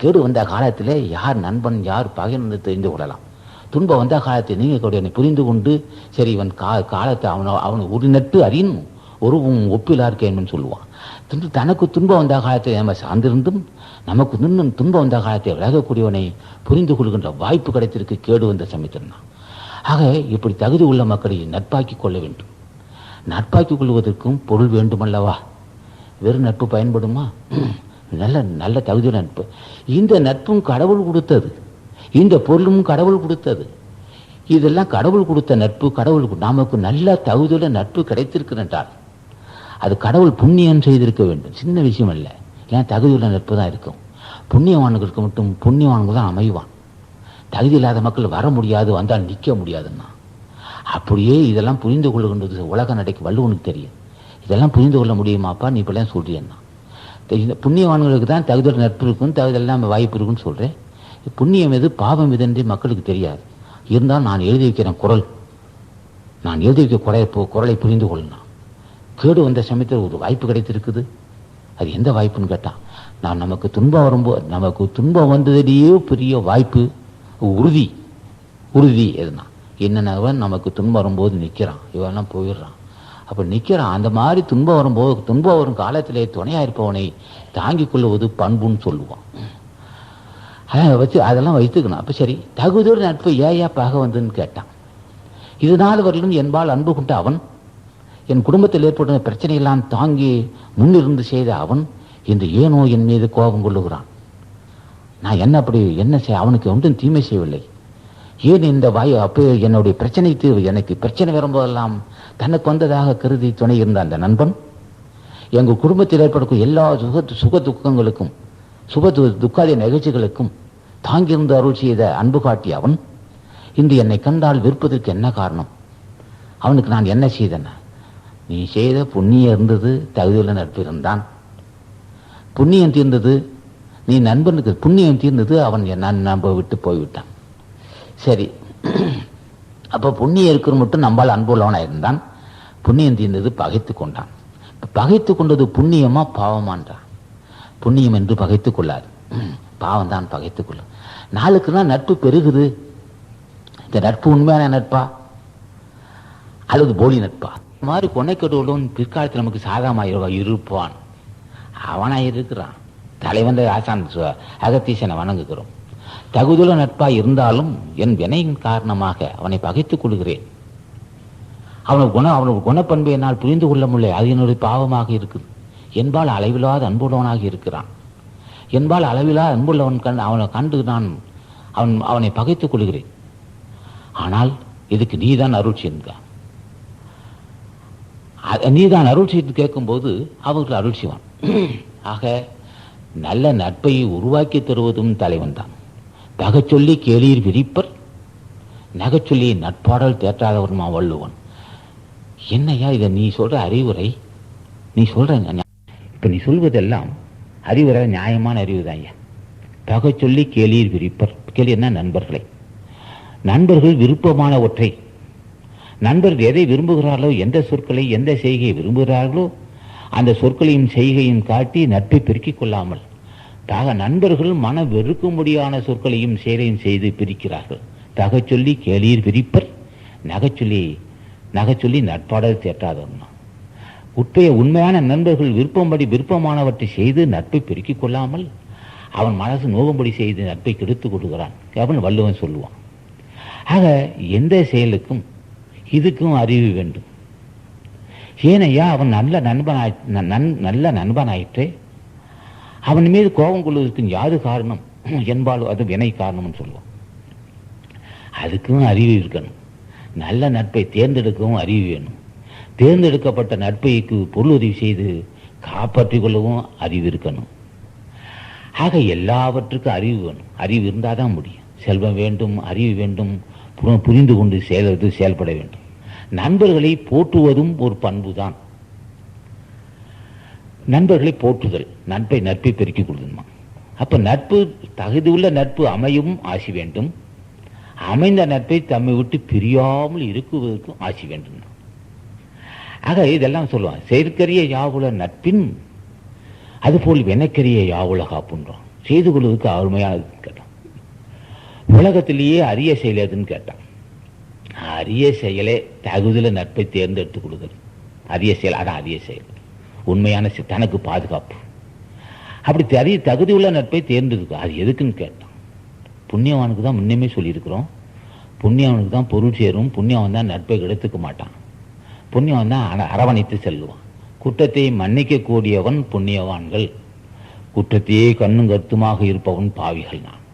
கேடு வந்த காலத்தில் யார் நண்பன் யார் பகைவன் தெரிந்து கொள்ளலாம். துன்பம் வந்த காலத்தை நீங்கக்கூடியவனை புரிந்து கொண்டு சரி இவன் காலத்தை அவனை ஒரு நட்டு அறியணும், ஒரு ஒப்பிலார்க்கேன்னு சொல்லுவான். தனக்கு துன்பம் வந்த காலத்தை நம்ம சார்ந்திருந்தும் நமக்கு துன்பம் வந்த காலத்தை விலகக்கூடியவனை புரிந்து கொள்கின்ற வாய்ப்பு கிடைத்திருக்கு கேடு வந்த சமயத்தில். ஆக இப்படி தகுதி உள்ள மக்களை நட்பாக்கி கொள்ள வேண்டும். நட்பாக்கி கொள்வதற்கும் பொருள் வேண்டுமல்லவா? வெறும் நட்பு பயன்படுமா? நல்ல தகுதியுள்ள நட்பு. இந்த நட்பும் கடவுள் கொடுத்தது, இந்த பொருளும் கடவுள் கொடுத்தது. இதெல்லாம் கடவுள் கொடுத்த நட்பு. கடவுள் நமக்கு நல்ல தகுதியுள்ள நட்பு கிடைத்திருக்கிறால் அது கடவுள் புண்ணியம் செய்திருக்க வேண்டும். சின்ன விஷயம் அல்ல. ஏன்னா தகுதியுள்ள நட்பு தான் இருக்கும். புண்ணியவான்களுக்கு மட்டும் புண்ணியவான்கள் தான் அமைவான். தகுதி இல்லாத மக்கள் வர முடியாது, வந்தால் நிற்க முடியாதுன்னா. அப்படியே இதெல்லாம் புரிந்து கொள்ளுகின்றது உலக நடைக்கு வள்ளுவனுக்கு தெரியும். இதெல்லாம் புரிந்து கொள்ள முடியுமாப்பா நீ இப்பெல்லாம் சொல்றீன்னா? இந்த புண்ணியவான்களுக்கு தான் தகுதியுள்ள நட்பு இருக்கும், தகுதியெல்லாம் வாய்ப்பு இருக்குன்னு சொல்றேன். புண்ணியம் எது பாவம் எதுன்றே மக்களுக்கு தெரியாது. இருந்தால் நான் எழுதி வைக்கிறேன் குரல், நான் எழுதி வைக்க குரலை புரிந்து கொள்ளணும். கேடு வந்த சமயத்தில் ஒரு வாய்ப்பு கிடைத்திருக்குது. அது எந்த வாய்ப்புன்னு கேட்டான். நமக்கு துன்பம் வரும்போது நமக்கு துன்பம் வந்ததிலேயே பெரிய வாய்ப்பு உறுதி எதுனா என்னென்னவன் நமக்கு துன்பம் வரும்போது நிற்கிறான், இவெல்லாம் போயிடுறான். அப்போ நிற்கிறான். அந்த மாதிரி துன்பம் வரும்போது துன்பம் வரும் காலத்திலே துணையாக இருப்பவனை தாங்கிக் கொள்வது பண்புன்னு சொல்லுவான். அதெல்லாம் வைத்துக்கணும். அப்போ சரி தகுதியோடு நட்பு ஏயா பாக வந்துன்னு கேட்டான். இதனால் வரலும் என்பால் அன்பு கொண்ட அவன், என் குடும்பத்தில் ஏற்பட்ட பிரச்சனையெல்லாம் தாங்கி முன்னிருந்து செய்த அவன் இன்று ஏனோ என் மீது கோபம் கொள்ளுகிறான். நான் என்ன செய்ய, அவனுக்கு ஒன்றும் தீமை செய்யவில்லை. ஏன் இந்த அப்போ என்னுடைய பிரச்சனை தீர்வு, எனக்கு பிரச்சனை வரும்போதெல்லாம் தனக்கு வந்ததாக கருதி துணை இருந்த அந்த நண்பன், எங்கள் குடும்பத்தில் ஏற்படக்கூடிய எல்லா சுக துக்கங்களுக்கும் துக்காதிய நிகழ்ச்சிகளுக்கும் தாங்கியிருந்த அருள் செய்த அன்பு காட்டிய அவன் இன்று என்னை கண்டால் விற்பதற்கு என்ன காரணம்? அவனுக்கு நான் என்ன செய்தேன்? நீ செய்த புண்ணியம் இருந்தது, தகுதியுள்ள நட்பு இருந்தான். புண்ணியம் தீர்ந்தது, நீ நண்பனுக்கு புண்ணியம் தீர்ந்தது, அவன் நம்ப விட்டு போய்விட்டான். சரி, அப்போ புண்ணியம் இருக்கிற மட்டும் நம்பால் அன்புள்ளவனாக இருந்தான். புண்ணியம் தீர்ந்தது, பகைத்து கொண்டான். பகைத்து கொண்டது புண்ணியமா பாவமான்றான். புண்ணியம் என்று பகைத்து கொள்ளாது, பாவம் தான் பகைத்து கொள்ளும். நாளுக்கு நாள் நட்பு பெருகுது. இந்த நட்பு உண்மையான நட்பா? அல்லது போலி நட்பா? இந்த மாதிரி கொனைக்கட்டுள்ளவன் பிற்காலத்தில் நமக்கு சாதகமாக இருப்பான். அவனாக இருக்கிறான். தலைவன் ஆசான் அகத்தீசனை வணங்குகிறோம். தகுதுள்ள நட்பாக இருந்தாலும் என் வினையின் காரணமாக அவனை பகைத்துக் கொள்கிறேன். அவனுக்கு குணப்பண்பை என்னால் புரிந்து கொள்ள முடியல. அது என்னுடைய பாவமாக இருக்குது. என்பால் அளவில்லாத அன்புள்ளவனாக இருக்கிறான். என்பால் அளவில்லாத அன்புள்ளவன் அவனை கண்டு நான் அவனை பகைத்துக் கொள்கிறேன். ஆனால் இதுக்கு நீதான் அருள் செய்தான். நீதான் அருள் செய்து கேட்கும்போது அவர்கள் அருள் செய்வான். ஆக நல்ல நட்பை உருவாக்கி தருவதும் தலைவன் தான். பகச்சொல்லி கேளீர் விரிப்பர், நகைச்சொல்லி நட்பாடல் தேற்றாதவன் வள்ளுவன். என்னையா இதை நீ சொல்ற அறிவுரை? நீ சொல்ற இப்ப நீ சொல்வதெல்லாம் அறிவுரை, நியாயமான அறிவு தான் ஐயா. பகச்சொல்லி கேளீர் விரிப்பர். கேளீர்னா நண்பர்களை. நண்பர்கள் விருப்பமான ஒற்றை. நண்பர்கள் எதை விரும்புகிறார்களோ, எந்த சொற்களை எந்த செய்கையை விரும்புகிறார்களோ அந்த சொற்களையும் செய்கையும் காட்டி நட்பை பெருக்கிக் கொள்ளாமல் நண்பர்கள் மன வெறுக்கும்படியான சொற்களையும் செயலையும் செய்து பிரிக்கிறார்கள். பகச்சொல்லி கேளீர் விரிப்பர், நகைச்சொல்லி நட்பாடல் தேற்றாதவன். உண்மையான நண்பர்கள் விருப்பமானவற்றை செய்து நட்பை பெருக்கிக் கொள்ளாமல் அவன் மனசு நோகும்படி செய்து நட்பை கெடுத்துக் கொள்கிறான். அவன் வள்ளுவன் சொல்லுவான். ஆக எந்த செயலுக்கும் இதுக்கும் அறிவு வேண்டும். ஏனையா அவன் நல்ல நண்பனாயிற்றே, அவன் மீது கோபம் கொள்வதற்கு யாது காரணம் என்பால் அது வினை காரணம்னு சொல்லுவான். அதுக்கும் அறிவு இருக்கணும். நல்ல நட்பை தேர்ந்தெடுக்கவும் அறிவு வேணும். தேர்ந்தெடுக்கப்பட்ட நட்பைக்கு பொருளுதவி செய்து காப்பாற்றிக் கொள்ளவும் அறிவு இருக்கணும். ஆக எல்லாவற்றுக்கும் அறிவு வேணும். அறிவு இருந்தால் தான் முடியும். செல்வம் வேண்டும், அறிவு வேண்டும், புரிந்து கொண்டு செயல்பட வேண்டும். நண்பர்களை போற்றுவதும் ஒரு பண்பு தான். நண்பர்களை போற்றுதல் நட்பை பெருக்கிக் கொள்ளுமா. அப்ப நட்பு தகுதியுள்ள நட்பு அமையும் ஆசி வேண்டும். அமைந்த நட்பை தம்மை விட்டு பிரியாமல் இருக்குவதற்கும் ஆசி வேண்டும். ஆக இதெல்லாம் சொல்லுவான். செயற்கரிய யாவுல நட்பின் அதுபோல் வெனக்கரிய யாவுல காப்புன்றோம். செய்து கொள்வதற்கு அருமையானதுன்னு கேட்டான். உலகத்திலேயே அரிய செயல் எதுன்னு கேட்டான். அரிய செயலே தகுதியில் நட்பை தேர்ந்தெடுத்துக் கொள்ளுதல். அரிய செயல், அதான் அரிய செயல். உண்மையான தனக்கு பாதுகாப்பு. அப்படி தகுதியுள்ள நட்பை தேர்ந்தெடுக்க அது எதுக்குன்னு கேட்டான். புண்ணியவானுக்கு தான் முன்னமே சொல்லியிருக்கிறோம். புண்ணியவனுக்கு தான் பொருள் சேரும். புண்ணியவன் தான் நட்பை எடுத்துக்க மாட்டான். புண்ணியவன் தான் அரவணைத்து செல்லுவான். குற்றத்தை மன்னிக்க கூடியவன் புண்ணியவான்கள். குற்றத்தையே கண்ணும் கருத்துமாக இருப்பவன் பாவிகள். நான்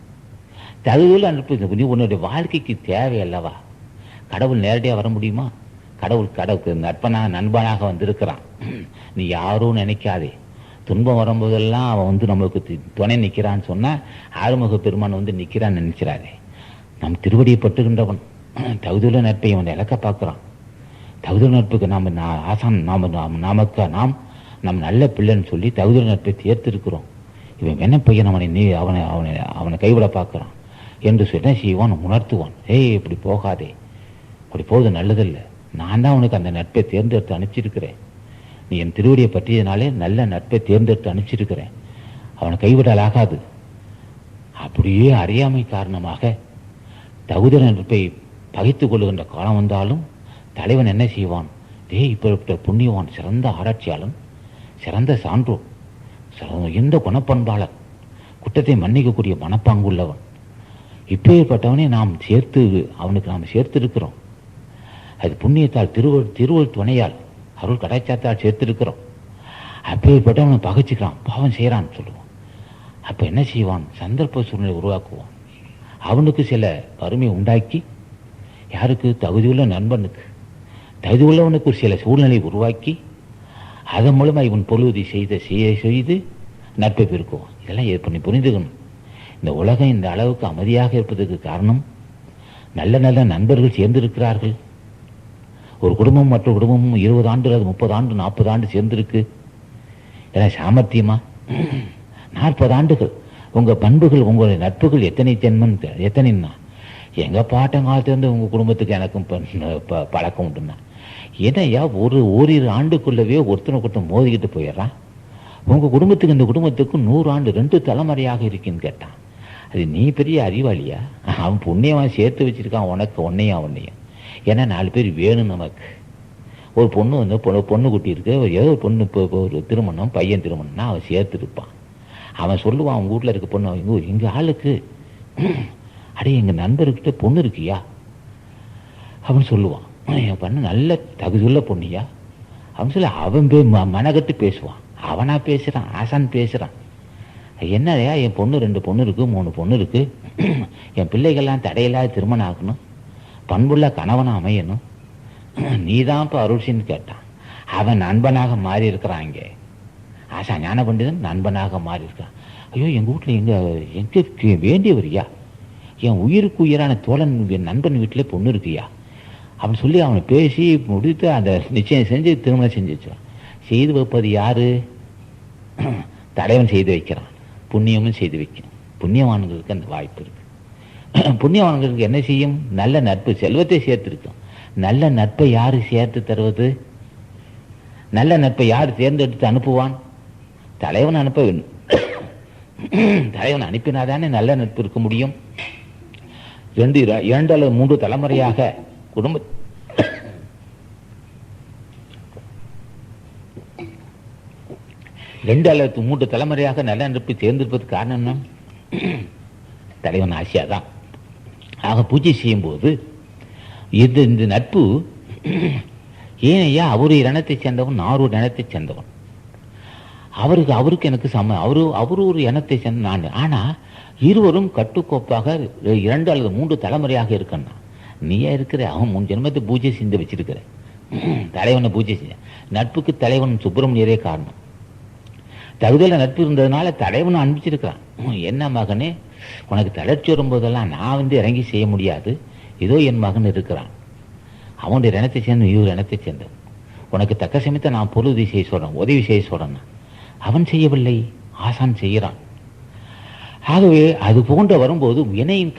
தகுதியுள்ள நட்பு உன்னுடைய வாழ்க்கைக்கு தேவை அல்லவா? கடவுள் நேரடியாக வர முடியுமா? கடவுளுக்கு நண்பனாக வந்திருக்கிறான். நீ யாரும் நினைக்காதே. துன்பம் வரும்போதெல்லாம் அவன் நம்மளுக்கு துணை நிற்கிறான்னு சொன்னா ஆறுமுக பெருமான் நிற்கிறான்னு நினைச்சிடாதே. நம் திருவடியை பட்டுகின்றவன் தகுதியுள்ள நட்பை அவன் இழக்க பார்க்கிறான். தகுதியுள்ள நட்புக்கு நாம் நல்ல பிள்ளைன்னு சொல்லி தகுதியுள்ள நட்பை தேர்த்திருக்கிறோம். இவன் என்ன பையன் அவனை கைவிட பார்க்கிறான் என்று சொன்ன செய்வான், உணர்த்துவான். இப்படி போகாதே, அப்படி போவது நல்லதில்லை. நான் தான் உனக்கு அந்த நட்பை தேர்ந்தெடுத்து அனுப்பிச்சிருக்கிறேன். நீ என் திருவடியை பற்றியதுனாலே நல்ல நட்பை தேர்ந்தெடுத்து அனுப்பிச்சிருக்கிறேன். அவனை கைவிடல் ஆகாது. அப்படியே அறியாமை காரணமாக தகுதியுள்ள நட்பை பகைத்துக் கொள்ளுகின்ற காலம் வந்தாலும் தலைவன் என்ன செய்வான்? இப்படிப்பட்ட புண்ணியவான், சிறந்த ஆராய்ச்சியாளன், சிறந்த சான்றோர், எந்த குணப்பண்பாளன், குற்றத்தை மன்னிக்கக்கூடிய மனப்பாங்குள்ளவன், இப்பேற்பட்டவனே அவனுக்கு நாம் சேர்த்திருக்கிறோம். அது புண்ணியத்தால் திருவள் துணையால் அருள் கடாச்சாரத்தால் சேர்த்திருக்கிறோம். அப்பேற்பட்டவனை பகைச்சிக்கிறான், பாவம் செய்யறான்னு சொல்லுவான். அப்ப என்ன செய்வான்? சந்தர்ப்ப சூழ்நிலை உருவாக்குவான். அவனுக்கு சில வறுமையை உண்டாக்கி, யாருக்கு? தகுதியுள்ள நண்பனுக்கு, தகுதியுள்ளவனுக்கு ஒரு சில சூழ்நிலை உருவாக்கி அதன் மூலமா இவன் பொழுது செய்து நட்பை பெருக்குவான். இதெல்லாம் பண்ணி புரிந்துக்கணும். இந்த உலகம் இந்த அளவுக்கு அமைதியாக இருப்பதற்கு காரணம் நல்ல நல்ல நண்பர்கள் சேர்ந்திருக்கிறார்கள். ஒரு குடும்பம் மற்ற குடும்பமும் 20 ஆண்டு, 30 ஆண்டு, 40 ஆண்டு சேர்ந்திருக்கு. இதெல்லாம் சாமர்த்தியமா? 40 ஆண்டுகள் உங்க பண்புகள், உங்களுடைய நட்புகள் எத்தனைன்னா எங்க பாட்டங்காலத்திலிருந்து உங்க குடும்பத்துக்கு எனக்கும் பழக்கம் உண்டுன்னா ஏன்னா ஓரிரு ஆண்டுக்குள்ளவே ஒருத்தனை மோதிக்கிட்டு போயிடுறான். உங்க குடும்பத்துக்கு இந்த குடும்பத்துக்கும் 100 ஆண்டு, 2 தலைமுறையாக இருக்குன்னு கேட்டான். அது நீ பெரிய அறிவாளியா? அவன் புண்ணியவன் சேர்த்து வச்சிருக்கான் உனக்கு ஒன்னையும். ஏன்னா 4 பேர் வேணும் நமக்கு. ஒரு பொண்ணு வந்து பொண்ணு குட்டி இருக்கு, ஏதோ ஒரு பொண்ணு இப்போ ஒரு திருமணம், பையன் திருமணம்னா அவன் சேர்த்துருப்பான். அவன் சொல்லுவான், அவங்க வீட்டில் இருக்க பொண்ணு, எங்கள் ஆளுக்கு அடே எங்கள் நண்பர்கிட்ட பொண்ணு இருக்கியா அப்படின்னு சொல்லுவான். என் பொண்ணு நல்ல தகுதியுள்ள பொண்ணியா அப்படின்னு சொல்லி அவன் மனகட்டு பேசுவான். அவனா பேசுகிறான், ஆசான் பேசுகிறான். என்னதையா என் பொண்ணு 2 பொண்ணு இருக்குது, 3 பொண்ணு இருக்குது, என் பிள்ளைகள்லாம் தடையில்லாத திருமணம் ஆகணும், பண்புள்ள கணவனை அமையணும், நீ தான் இப்போ அருள்சின்னு கேட்டான். அவன் நண்பனாக மாறி இருக்கிறான். இங்கே ஆசா ஞான பண்டிதன் நண்பனாக மாறி இருக்கான். ஐயோ எங்கள் வீட்டில் எங்கே வேண்டியவரியா, என் உயிருக்கு உயிரான தோழன் என் நண்பன் வீட்டிலே பொண்ணு இருக்குயா அப்படின்னு சொல்லி அவனை பேசி முடித்து அந்த நிச்சயம் செஞ்சு திருமணம் செஞ்சு வச்சான். செய்து வைப்பது யாரு? தலைவன் செய்து வைக்கிறான், புண்ணியமும் செய்து வைக்கணும். புண்ணியவான்களுக்கு அந்த வாய்ப்பு இருக்கு. புண்ணியவான்களுக்கு என்ன செய்யும்? நல்ல நட்பு, செல்வத்தை சேர்த்திருக்கும். நல்ல நட்பை யாரு சேர்த்து தருவது? நல்ல நட்பை யார் தேர்ந்தெடுத்து அனுப்புவான்? தலைவன் அனுப்ப வேண்டும். தலைவன் அனுப்பினாதானே நல்ல நட்பு இருக்க முடியும். 2 அல்லது 3 தலைமுறையாக குடும்ப 2 அல்லது 3 தலைமுறையாக நல்ல நட்பை தேர்ந்தெடுப்பதற்கு காரணம் என்ன? தலைவன் ஆசையாதான். ஆக பூஜை செய்யும் போது இந்த நட்பு ஏனையா அவரு இனத்தை சேர்ந்தவன், நான் ஒரு இனத்தை சேர்ந்தவன், அவருக்கு எனக்கு அவரு ஒரு இனத்தை சேர்ந்த நான். ஆனா இருவரும் கட்டுக்கோப்பாக 2 அல்லது 3 தலைமுறையாக இருக்கன்னா, நீயா இருக்கிற அவன் 3 ஜென்மத்தை பூஜை செஞ்சு வச்சிருக்கிற, தலைவனை பூஜை செஞ்ச. நட்புக்கு தலைவன் சுப்பிரமணியரே காரணம். தகுதியில் நட்பு இருந்ததுனால தலைவனை அனுப்பிச்சிருக்கிறான். என்ன மகனே, உனக்கு தளர்ச்சி வரும்போதெல்லாம் நான் இறங்கி செய்ய முடியாது, ஏதோ என் மகன் இருக்கிறான், அவனுடைய இனத்தை சேர்ந்து இவர் இனத்தை சேர்ந்தவன், உனக்கு தக்க சமயத்தை நான் பொருள் செய்ய சொல்றேன், உதவி செய்ய சொல்றேன். அவன் செய்யவில்லை, ஆசான் செய்கிறான். ஆகவே அது போன்ற வரும்போது வினையின்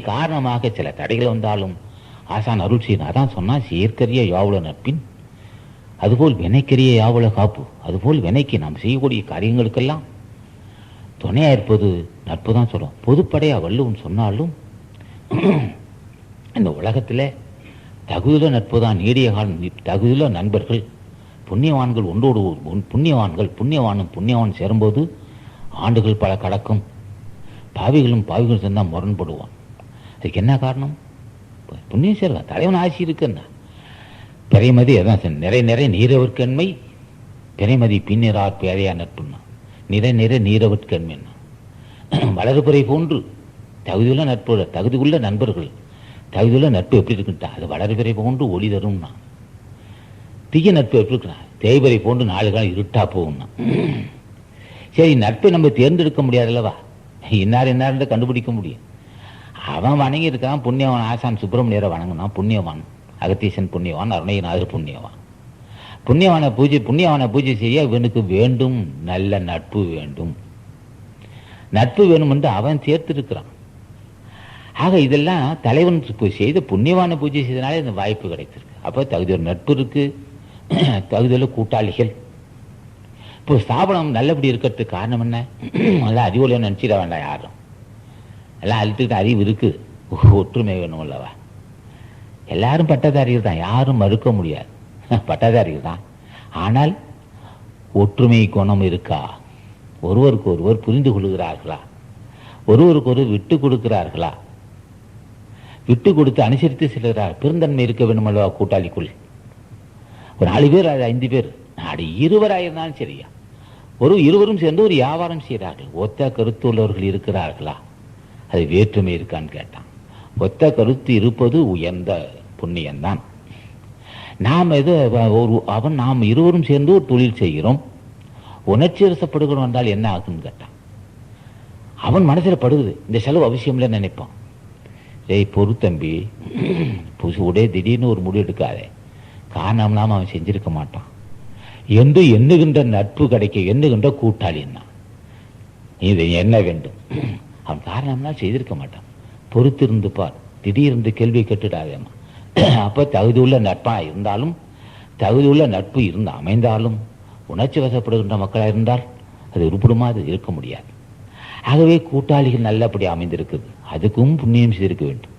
காரணமாக சில தடைகள் வந்தாலும் ஆசான் அருள் செய்யணும். அதான் சொன்னா, செயற்கரிய யாவுல நட்பின் அதுபோல் வினைக்கரிய யாவுல காப்பு. அதுபோல் வினைக்கு நாம் செய்யக்கூடிய காரியங்களுக்கெல்லாம் துணையா இருப்பது நட்பு தான் சொல்றோம். பொதுப்படையா வள்ளுவன் சொன்னாலும் இந்த உலகத்துல தகுதியுள்ள நட்பு தான் நீடிய காலம். தகுதியுள்ள நண்பர்கள், புண்ணியவான்கள் ஒன்றோடு புண்ணியவான் சேரும்போது ஆண்டுகள் பல கடக்கும். பாவிகளும் சேர்ந்தால் முரண்படுவான். அதுக்கு என்ன காரணம்? புண்ணியம் சேருவான், தலைவன் ஆட்சி இருக்குன்னா. பிறைமதி அதான் நிறைய நீரவர்க்கண்மை, பிறைமதி பின்னிறார் பேரையா நட்புன்னா, நிறை நீரவர்க்கண்மைன்னா. வளர்பிறை போன்று தகுதியுள்ள நட்பு, தகுதியுள்ள நண்பர்கள், தகுதியுள்ள நட்பு எப்படி இருக்குட்டா, அது வளர்பிறை போன்று ஒளி தரும்னா. தீய நட்பு எப்படி இருக்குன்னா, தேய்பிறை போன்று 4 காலம் இருட்டா போகும்னா. சரி, நட்பை நம்ம தேர்ந்தெடுக்க முடியாதுல்லவா, இன்னார் கண்டுபிடிக்க முடியும். அவன் வணங்கி இருக்கான், புண்ணியவான் ஆசான் சுப்பிரமணியரை வணங்கினான், புண்ணியவான் அகத்தீசன் புண்ணியவான், அருணகிரிநாதர் புண்ணியவான். புண்ணியவான பூஜை செய்ய இவனுக்கு வேண்டும் நல்ல நட்பு வேண்டும். நட்பு வேணும் என்று அவன் சேர்த்திருக்கிறான். ஆக இதெல்லாம் தலைவன் செய்த புண்ணியவான பூஜை செய்தனாலே இந்த வாய்ப்பு கிடைத்திருக்கு. அப்போ தகுதியோட நட்பு இருக்கு, தகுதியுள்ள கூட்டாளிகள். இப்போ ஸ்தாபனம் நல்லபடி இருக்கிறதுக்கு காரணம் என்ன? நல்லா அறிவுலையும் நினச்சிட வேண்டாம் யாரும். எல்லாம் அழுத்துக்கிட்ட அறிவு இருக்கு, ஒற்றுமை வேணும் அல்லவா. எல்லாரும் பட்டதாரிகள் தான், யாரும் மறுக்க முடியாது, பட்டதாரிகள் தான். ஆனால் ஒற்றுமை குணம் இருக்கா? ஒருவருக்கு ஒருவர் புரிந்து கொள்கிறார்களா? ஒருவருக்கு ஒருவர் விட்டு கொடுக்கிறார்களா? விட்டு கொடுத்து அனுசரித்து செல்கிறார். பெருந்தன்மை இருக்க வேண்டும் அல்லவா கூட்டாளிக்குள். ஒரு 4 பேர், 5 பேர், அப்படி 20 இருந்தாலும் சரியா, இருவரும் சேர்ந்து ஒரு வியாபாரம் செய்கிறார்கள். ஒத்த கருத்து உள்ளவர்கள் இருக்கிறார்களா? அது வேற்றுமை இருக்கான்னு கேட்டான். ஒத்த கருத்து இருப்பது உயர்ந்த புண்ணியம்தான். நாம் நாம் இருவரும் சேர்ந்து ஒரு தொழில் செய்கிறோம், உணர்ச்சி அரசப்படுகிறோம் என்றால் என்ன ஆகுன்னு கேட்டான். அவன் மனசில் படுகுது, இந்த செலவு அவசியம் இல்லைன்னு நினைப்பான். பொறுத்தம்பி உடே திடீர்னு ஒரு முடிவு எடுக்காதே, காரணம்னாம அவன் செஞ்சிருக்க மாட்டான் என்று எண்ணுகின்ற நட்பு கிடைக்க, எண்ணுகின்ற கூட்டாளின்னா இது என்ன வேண்டும். அவன் காரணம்னா செய்திருக்க மாட்டான். பொறுத்திருந்து பார், திடீர்ந்து கேள்வி கேட்டுடாதேம்மா. அப்ப தகுதியுள்ள நட்பா இருந்தாலும், தகுதியுள்ள நட்பு இருந்து அமைந்தாலும், உணர்ச்சி வசப்படுகின்ற மக்களாக இருந்தால் அது உருப்படுமா? அது இருக்க முடியாது. ஆகவே கூட்டாளிகள் நல்லபடி அமைந்திருக்குது, அதுக்கும் புண்ணியம் செய்திருக்க வேண்டும்.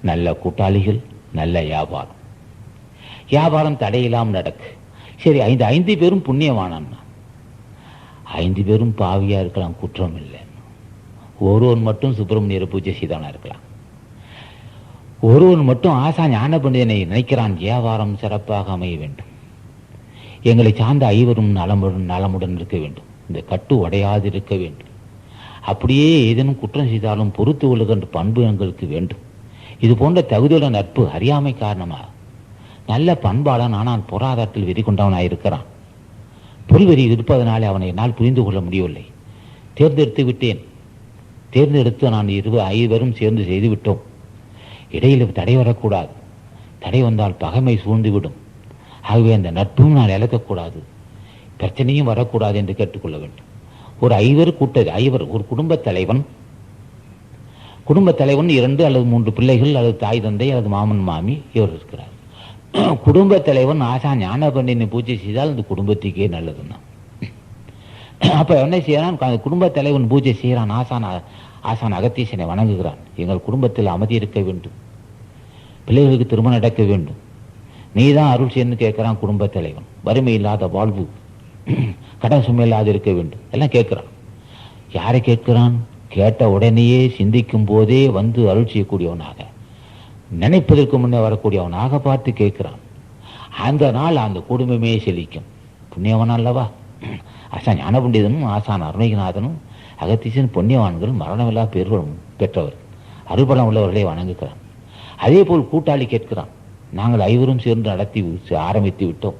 நல்ல கூட்டாளிகள், நல்ல வியாபாரம், வியாபாரம் தடையில்லாமல் நடக்கு. சரி, 5 பேரும் புண்ணியவானான்னா 5 பேரும் பாவியா இருக்கலாம், குற்றம் இல்லை. ஒருவன் மட்டும் சுப்பிரமணியரை பூஜை செய்தவனா இருக்கலாம். ஒருவன் மட்டும் ஆசா ஞான பண்டிதனை நினைக்கிறான், வியாபாரம் சிறப்பாக அமைய வேண்டும், எங்களை சார்ந்த 5வரும் நலமுடன் இருக்க வேண்டும், இந்த கட்டு உடையாது இருக்க வேண்டும், அப்படியே ஏதேனும் குற்றம் செய்தாலும் பொறுத்து கொள்ளுகின்ற பண்பு எங்களுக்கு வேண்டும். இது போன்ற தகுதியுள்ள நட்பு அறியாமை காரணமாக நல்ல பண்பாளன் ஆனால் பொறாதாரத்தில் வெறி கொண்டவனாயிருக்கிறான். புல்வெறி இருப்பதனாலே அவனை என்னால் புரிந்து கொள்ள முடியவில்லை. தேர்ந்தெடுத்து விட்டேன். தேர்ந்தெடுத்து நான் 5 சேர்ந்து செய்துவிட்டோம். இடையில் தடை வரக்கூடாது. தடை வந்தால் பகைமை சூழ்ந்துவிடும். ஆகவே அந்த நட்பும் நான் இழக்கக்கூடாது, பிரச்சனையும் வரக்கூடாது என்று கேட்டுக்கொள்ள வேண்டும். ஒரு 5 ஒரு குடும்பத் தலைவன் 2 அல்லது 3 பிள்ளைகள் அல்லது தாய் தந்தை அல்லது மாமன் மாமி இவர் இருக்கிறார். குடும்பத் தலைவன் ஆசா ஞான பண்டிதனை பூஜை செய்தால் அந்த குடும்பத்துக்கே நல்லதுன்னா, அப்ப என்ன செய்யறான்? குடும்பத் தலைவன் பூஜை செய்யறான், ஆசான் அகத்தீசனை வணங்குகிறான். எங்கள் குடும்பத்தில் அமைதி இருக்க வேண்டும், பிள்ளைகளுக்கு திருமணம் நடக்க வேண்டும், நீதான் அருள் செய்யன்னு கேட்கிறான் குடும்பத் தலைவன். வறுமை இல்லாத வாழ்வு, கடன் சுமை இல்லாது இருக்க வேண்டும் எல்லாம் கேட்கிறான். யாரை கேட்கிறான்? கேட்ட உடனேயே சிந்திக்கும் போதே வந்து அருள் செய்யக்கூடியவனாக, நினைப்பதற்கு முன்னே வரக்கூடியவனாக பார்த்து கேட்கிறான். அந்த நாள் அந்த குடும்பமே செழிக்கும். புண்ணியவன் அல்லவா? ஆசான் ஞான பண்டிதனும் ஆசான் அருணகிநாதனும் அகத்தீசன் புண்ணியவான்கள், மரணமில்லா பேர்களும் பெற்றவர், அருள்பலம் உள்ளவர்களை வணங்குகிறான். அதே போல் கூட்டாளி கேட்கிறான், நாங்கள் 5 சேர்ந்து நடத்தி ஆரம்பித்து விட்டோம்,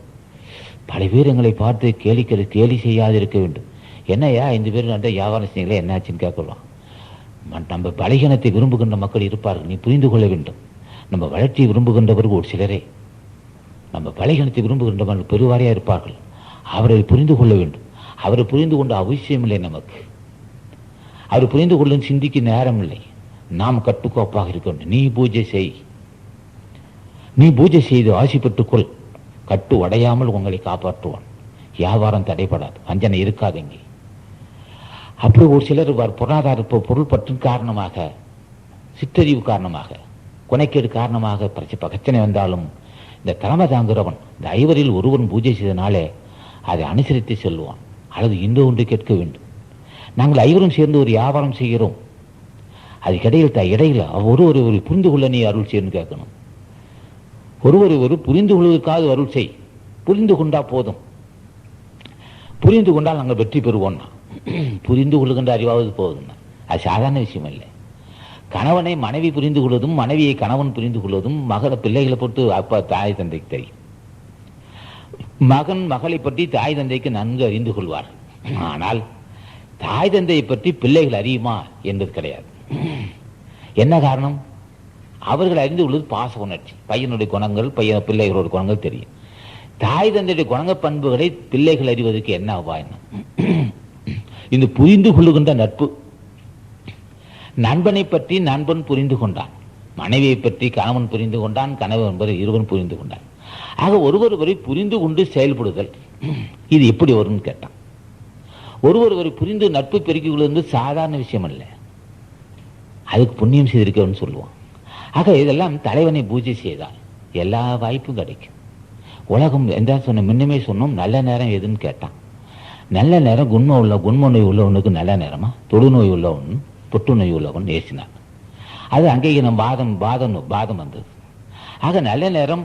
பல பேர் எங்களை பார்த்து கேலி செய்யாது இருக்க வேண்டும். என்னையா 5 பேர் நட வியாபாரம் செய்யல என்னாச்சுன்னு கேட்கலாம். நம்ம பலகீனத்தை விரும்புகின்ற மக்கள் இருப்பார்கள், நீ புரிந்து கொள்ள வேண்டும். நம்ம வளர்ச்சியை விரும்புகின்றவர்கள் ஒரு சிலரே, நம்ம பலகீனத்தை விரும்புகின்றவர்கள் பெருவாரியா இருப்பார்கள். அவரை புரிந்து கொள்ள வேண்டும். அவரை புரிந்து கொண்ட அவசியம் இல்லை நமக்கு. அவர் புரிந்து கொள்ள சிந்திக்க நேரம் இல்லை. நாம் கட்டுக்கோப்பாக இருக்க வேண்டும். நீ பூஜை செய்து ஆசி பெற்றுக்கொள், கட்டு உடையாமல் உங்களை காப்பாற்றுவான், வியாபாரம் தடைபடாது, வஞ்சனை இருக்காது. இங்கே அப்படி ஒரு சிலர் பொருளாதார பொருள் பற்று காரணமாக, சிற்றறிவு காரணமாக, கொனைக்கேடு காரணமாக பிரச்சனை வந்தாலும் இந்த தலைமை தாங்குகிறவன், இந்த 5 ஒருவன் பூஜை செய்தனாலே அதை அனுசரித்து செல்வான். அல்லது இன்னொன்று கேட்க வேண்டும். நாங்கள் 5 சேர்ந்து ஒரு வியாபாரம் செய்கிறோம், அதுக்கிடையில் ஒருவரை புரிந்து கொள்ள நீ அருள் செய்யணும்னு கேட்கணும். ஒருவரை புரிந்து கொள்வதற்காக அருள் செய். புரிந்து கொண்டா போதும். புரிந்து கொண்டால் நாங்கள் வெற்றி பெறுவோம்னா, புரிந்து கொள்ளுகின்ற அறிவாவது போதும்னா அது சாதாரண விஷயம் இல்லை. கணவனை மனைவி புரிந்து கொள்வதும், மனைவியை கணவன் புரிந்து கொள்வதும், பிள்ளைகளை போட்டு அப்பா தாய் தந்தைக்கு தெரியும். மகன் மகளை பற்றி தாய் தந்தைக்கு நன்கு அறிந்து கொள்வார். ஆனால் தாய் தந்தையை பற்றி பிள்ளைகள் அறியுமா என்பது கிடையாது. என்ன காரணம்? அவர்கள் அறிந்து கொள்வது பாச உணர்ச்சி. பையனுடைய குணங்கள், பிள்ளைகளோட குணங்கள் தெரியும். தாய் தந்தையுடைய குணங்க பண்புகளை பிள்ளைகள் அறிவதற்கு என்ன உபாயம்? இந்த புரிந்து கொள்ளுகின்ற நட்பு. நண்பனை பற்றி நண்பன் புரிந்து கொண்டான், மனைவியை பற்றி கணவன் புரிந்து கொண்டான், கணவன் என்பதை இருவன் புரிந்து கொண்டான். ஆக ஒருவரை புரிந்து கொண்டு செயல்படுதல், இது எப்படி வரும்னு கேட்டான். ஒருவரை புரிந்து நட்பு பெருக்கிக் கொள்வது சாதாரண விஷயம் அல்ல, அதுக்கு புண்ணியம் செய்திருக்கன்னு சொல்லுவான். ஆக இதெல்லாம் தலைவனை பூஜை செய்தால் எல்லா வாய்ப்பும் கிடைக்கும். உலகம் எந்த முன்னமே சொன்னோம், நல்ல நேரம் எதுன்னு கேட்டான். நல்ல நேரம் குண்ம நோய் உள்ளவனுக்கு நல்ல நேரமா, தொழுநோய் உள்ளவன், புற்றுநோய் உள்ளவன் ஏசினான். அது அங்கேயே பாதம் வந்தது. ஆக நல்ல நேரம்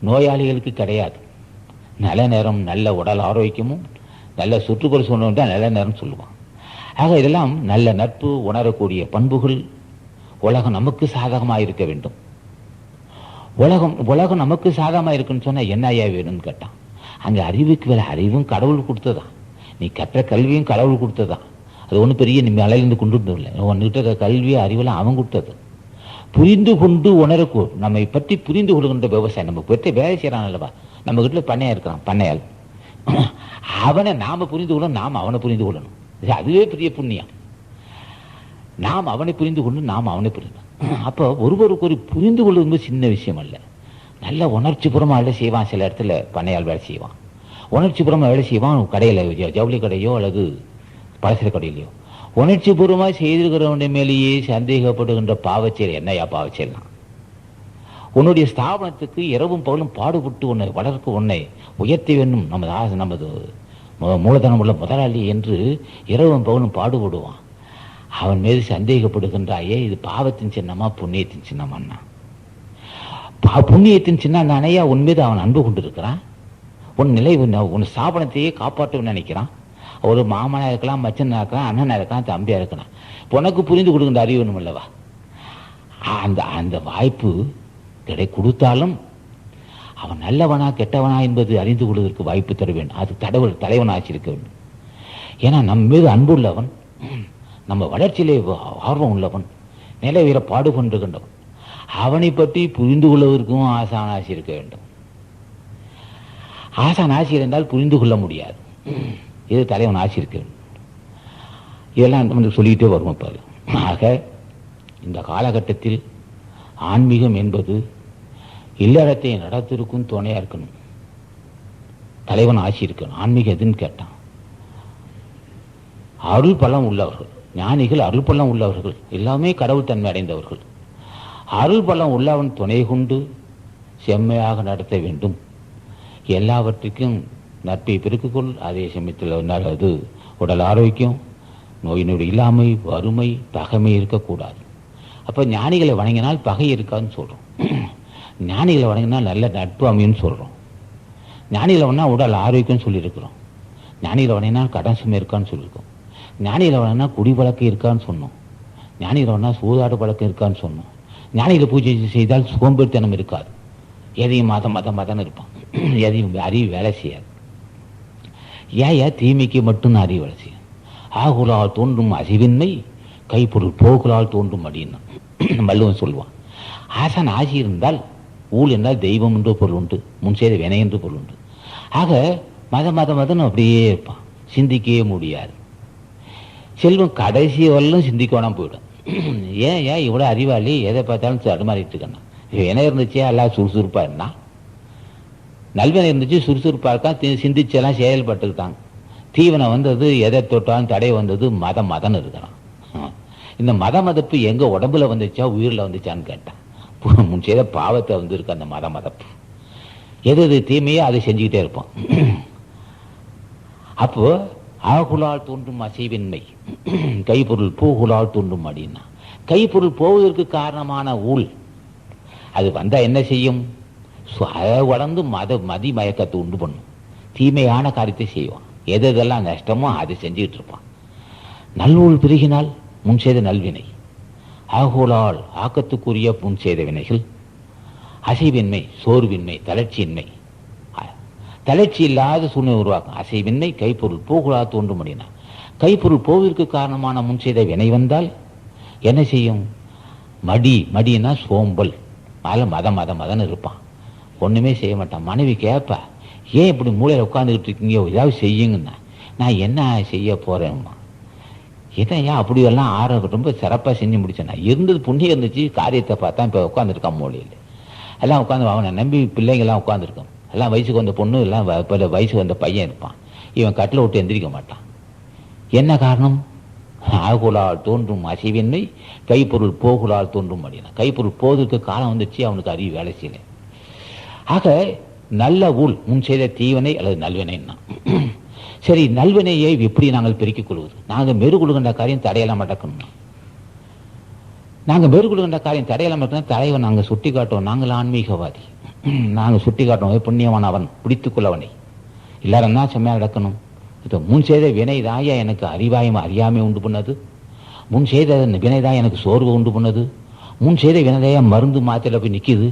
நோயாளிகளுக்கு கிடையாது. நல்ல நேரம் நல்ல உடல் ஆரோக்கியமும் நல்ல சுற்றுப்புற சூழ்நிலை தான் நல்ல நேரம் சொல்லுவான். ஆக இதெல்லாம் நல்ல நட்பு, உணரக்கூடிய பண்புகள். உலகம் நமக்கு சாதகமாக இருக்க வேண்டும். உலகம் நமக்கு சாதகமாக இருக்குன்னு சொன்னா என்ன ஐயா வேணும்னு கேட்டான். அங்கே அறிவுக்கு வேலை, அறிவும் கடவுள் கொடுத்ததான், நீ கற்ற கல்வியும் கடவுள் கொடுத்ததான். அது ஒன்றும் பெரிய நீ மலையிலிருந்து கொண்டு இல்லை, ஒன்றுகிட்ட கல்வியை அறிவெல்லாம் அவன் கொடுத்தது. புரிந்து கொண்டு உணரக்கூ நம்மை பற்றி புரிந்து கொள்கின்ற விவசாயம். நம்ம பெற்ற வேலை செய்யறான் அல்லவா, நம்ம கிட்ட பண்ணையா இருக்கிறான், பண்ணையால் அவனை நாம புரிந்து கொள்ளணும், நாம் அவனை புரிந்து கொள்ளணும். அதுவே பெரிய புண்ணியம். நாம் அவனை புரிந்து கொண்டு நாம் அவனை புரிந்து. அப்போ ஒருவருக்கு ஒரு புரிந்து கொள்வது சின்ன விஷயம் அல்ல. நல்ல உணர்ச்சி புறமா வேலை செய்வான். சில இடத்துல பண்ணையால் வேலை செய்வான், உணர்ச்சி புறமா வேலை செய்வான். கடையில் ஜவுளி கடையோ அல்லது பலசர கடையிலையோ உணர்ச்சி பூர்வமாக செய்திருக்கிறவனுடைய மேலேயே சந்தேகப்படுகின்ற பாவச்செயல். என்னையா பாவச்செயல்லாம்? உன்னுடைய ஸ்தாபனத்துக்கு இரவும் பகலும் பாடுபட்டு உன்னை வளர்க்க உன்னை உயர்த்தி வேண்டும் நமது மூலதனம் உள்ள முதலாளி என்று இரவும் பகலும் பாடுபடுவான். அவன் மீது சந்தேகப்படுகின்றாயே, இது பாவத்தின் சின்னமா புண்ணியத்தின் சின்னமான்னா? புண்ணியத்தின் சின்னம் தானேயா உன் மீது அவன் அன்பு கொண்டிருக்கிறான். உன் நிலை உன் ஸ்தாபனத்தையே காப்பாற்ற நினைக்கிறான். ஒரு மாமனா இருக்கலாம், மச்சனா இருக்கலாம், அண்ணனா இருக்கலாம், தம்பியா இருக்கலாம். உனக்கு புரிந்து கொடுக்கின்ற அறிவு வேணும் அல்லவா? அந்த வாய்ப்பு கொடுத்தாலும் அவன் நல்லவனா கெட்டவனா என்பது அறிந்து கொள்வதற்கு வாய்ப்பு தர வேண்டும். அது தலைவன் ஆட்சியிருக்க வேண்டும். ஏன்னா நம் மீது அன்புள்ளவன், நம்ம வளர்ச்சியிலே ஆர்வம் உள்ளவன், நிலை உயர பாடுகொண்டிருக்கின்றவன், அவனை பற்றி புரிந்து கொள்வதற்கும் ஆசான் ஆசி இருக்க வேண்டும். ஆசான் ஆசி இருந்தால் புரிந்து கொள்ள முடியாது. இது தலைவன் ஆசி இருக்க வேண்டும். இதெல்லாம் நம்ம சொல்லிக்கிட்டே வருவோம். பாரு, ஆக இந்த காலகட்டத்தில் ஆன்மீகம் என்பது இல்லறத்தை நடத்திருக்கும் துணையா இருக்கணும். தலைவன் ஆசி இருக்கணும். ஆன்மீகம் எதுன்னு கேட்டான், அருள் பலம் உள்ளவர்கள், ஞானிகள் அருள் பலம் உள்ளவர்கள், எல்லாமே கடவுள் தன்மை அடைந்தவர்கள். அருள் பலம் உள்ளவன் துணை கொண்டு செம்மையாக நடத்த வேண்டும். எல்லாவற்றுக்கும் நட்பை பெருக்குக்கொள். அதே சமயத்தில் அது உடல் ஆரோக்கியம், நோய் நொடி இல்லாமை, வறுமை, பகைமை இருக்கக்கூடாது. அப்போ ஞானிகளை வணங்கினால் பகை இருக்காதுன்னு சொல்கிறோம். ஞானிகளை வணங்கினால் நல்ல நட்பு அமையும்னு சொல்கிறோம். ஞானிகளை வணங்கினா உடல் ஆரோக்கியம்னு சொல்லியிருக்கிறோம். ஞானிகளை வணங்கினா கடன் சுமை இருக்கான்னு சொல்லியிருக்கோம். ஞானிகளை வணங்கினா குடிப்பழக்கம் இருக்கான்னு சொன்னோம். ஞானிகளை வணங்கினா சூதாடு பழக்கம் இருக்கான்னு சொன்னோம். ஞானிகளை பூஜை செய்தால் சோம்பேறித்தனம் இருக்காது. எதையும் மதம் இருப்பான். எதையும் அறிவு வேலை செய்யாது. ஏன் தீமைக்கு மட்டும் அறிவு வேலை செய்யும். ஆகுலால் தோன்றும் அசிவின்மை கைப்பொருள் போகுலால் தோன்றும் அப்படின்னா வள்ளுவன் சொல்லுவான். ஆசான் ஆசி இருந்தால் ஊழ் என்றால் தெய்வம் என்று பொருள் உண்டு, முன் செய்த வினை என்று பொருள் உண்டு. ஆக மதம் அப்படியே இருப்பான், சிந்திக்கவே முடியாது. செல்வம் கடைசி வரலும் சிந்திக்கணும் போயிடும். ஏன் இவ்வளோ அறிவாளி எதை பார்த்தாலும் தடுமாறிட்டு இருக்கேன்னா, வினை இருந்துச்சே எல்லாம் சுறுசுறுப்பா இருந்தான், நல்வினை இருந்துச்சு சுறுசுறுப்பா இருக்கான், சிந்திச்செல்லாம் செயல்பட்டுக்கிட்டாங்க. தீவனை வந்தது, எதை தொட்டாலும் தடை வந்தது, மதம் இருக்கிறான். இந்த மதப்பு எங்க உடம்புல வந்துச்சா உயிரில் வந்துச்சான்னு கேட்டான். முன் செய்த பாவத்தை இருக்கு அந்த மதப்பு. எது தீமையோ அதை செஞ்சுக்கிட்டே இருப்பான். அப்போ ஆகுலால் தோன்றும் அசைவின்மை கைப்பொருள் பூகுலால் தோன்றும் அப்படின்னா, கைப்பொருள் போவதற்கு காரணமான ஊழ் அது வந்தா என்ன செய்யும்? வளர்ந்து மதி மயக்கத்தை உண்டு பண்ணும், தீமையான காரியத்தை செய்வான். எதெல்லாம் நஷ்டமோ அதை செஞ்சுக்கிட்டு இருப்பான். நல்ஊழ் பெருகினால் முன் செய்த நல்வினை, ஆகோலால் ஆக்கத்துக்குரிய முன் செய்த வினைகள், அசைவின்மை சோர்வின்மை தளர்ச்சியின்மை, தளர்ச்சி இல்லாத சூழ்நிலை உருவாக்கும். அசைவின்மை கைப்பொருள் போகுலா தோன்றும் அப்படின்னா, கைப்பொருள் போவதற்கு காரணமான முன் செய்த வினை வந்தால் என்ன செய்யும்? மடினா சோம்பல், மதம் இருப்பான், ஒண்ணுமே செய்ய மாட்டான். மனைவி கேட்பா, ஏன் இப்படி மூளையில் உட்காந்துக்கிட்டு இருக்கீங்க, ஏதாவது செய்யுங்கன்னா, நான் என்ன செய்ய போறேன்மா, ஏன் அப்படியெல்லாம் ரொம்ப சிறப்பாக செஞ்சு முடிச்சேன், நான் இருந்தது புண்ணியம் இருந்துச்சு, காரியத்தை பார்த்தா இப்போ உட்காந்துருக்கான் மூலையில் எல்லாம் உட்காந்து. அவனை நம்பி பிள்ளைங்கள்லாம் உட்காந்துருக்கான், எல்லாம் வயசுக்கு வந்த பொண்ணு எல்லாம் இப்போ வயசுக்கு வந்த பையன் இருப்பான். இவன் கட்டில் விட்டு எந்திரிக்க மாட்டான். என்ன காரணம்? ஆகுலால் தோன்றும் அசைவின்மை கைப்பொருள் போகுலால் தோன்றும் அப்படின்னா, கைப்பொருள் போவதற்கு காலம் வந்துச்சு, அவனுக்கு அறிவு வேலை செய்யலை. ஆக நல்ல ஊழ் முன் செய்த தீவனை அல்லது நல்வினைன்னா, சரி நல்வினையை எப்படி நாங்கள் பெருக்கிக் கொள்வது? நாங்கள் மேற்கொள்கின்ற காரியம் தடையெல்லாம் நடக்கணும். நாங்கள் மேற்கொள்கின்ற காரியம் தடையெல்லாம் நடக்கணும். தலைவன் நாங்கள் சுட்டி காட்டுவோம், நாங்கள் ஆன்மீகவாதி, நாங்கள் சுட்டி காட்டுவோம் புண்ணியவன் அவன் பிடித்துக் கொள்ளவனை எல்லாரும் தான் செம்மையாக நடக்கணும். இப்போ முன் செய்த வினை தாயா எனக்கு அறியாமை உண்டு பண்ணது, முன் செய்த வினைதான் எனக்கு சோர்வு உண்டு பண்ணது, முன் செய்த வினைதாயா மருந்து மாத்திரையில் போய் நிற்கிது,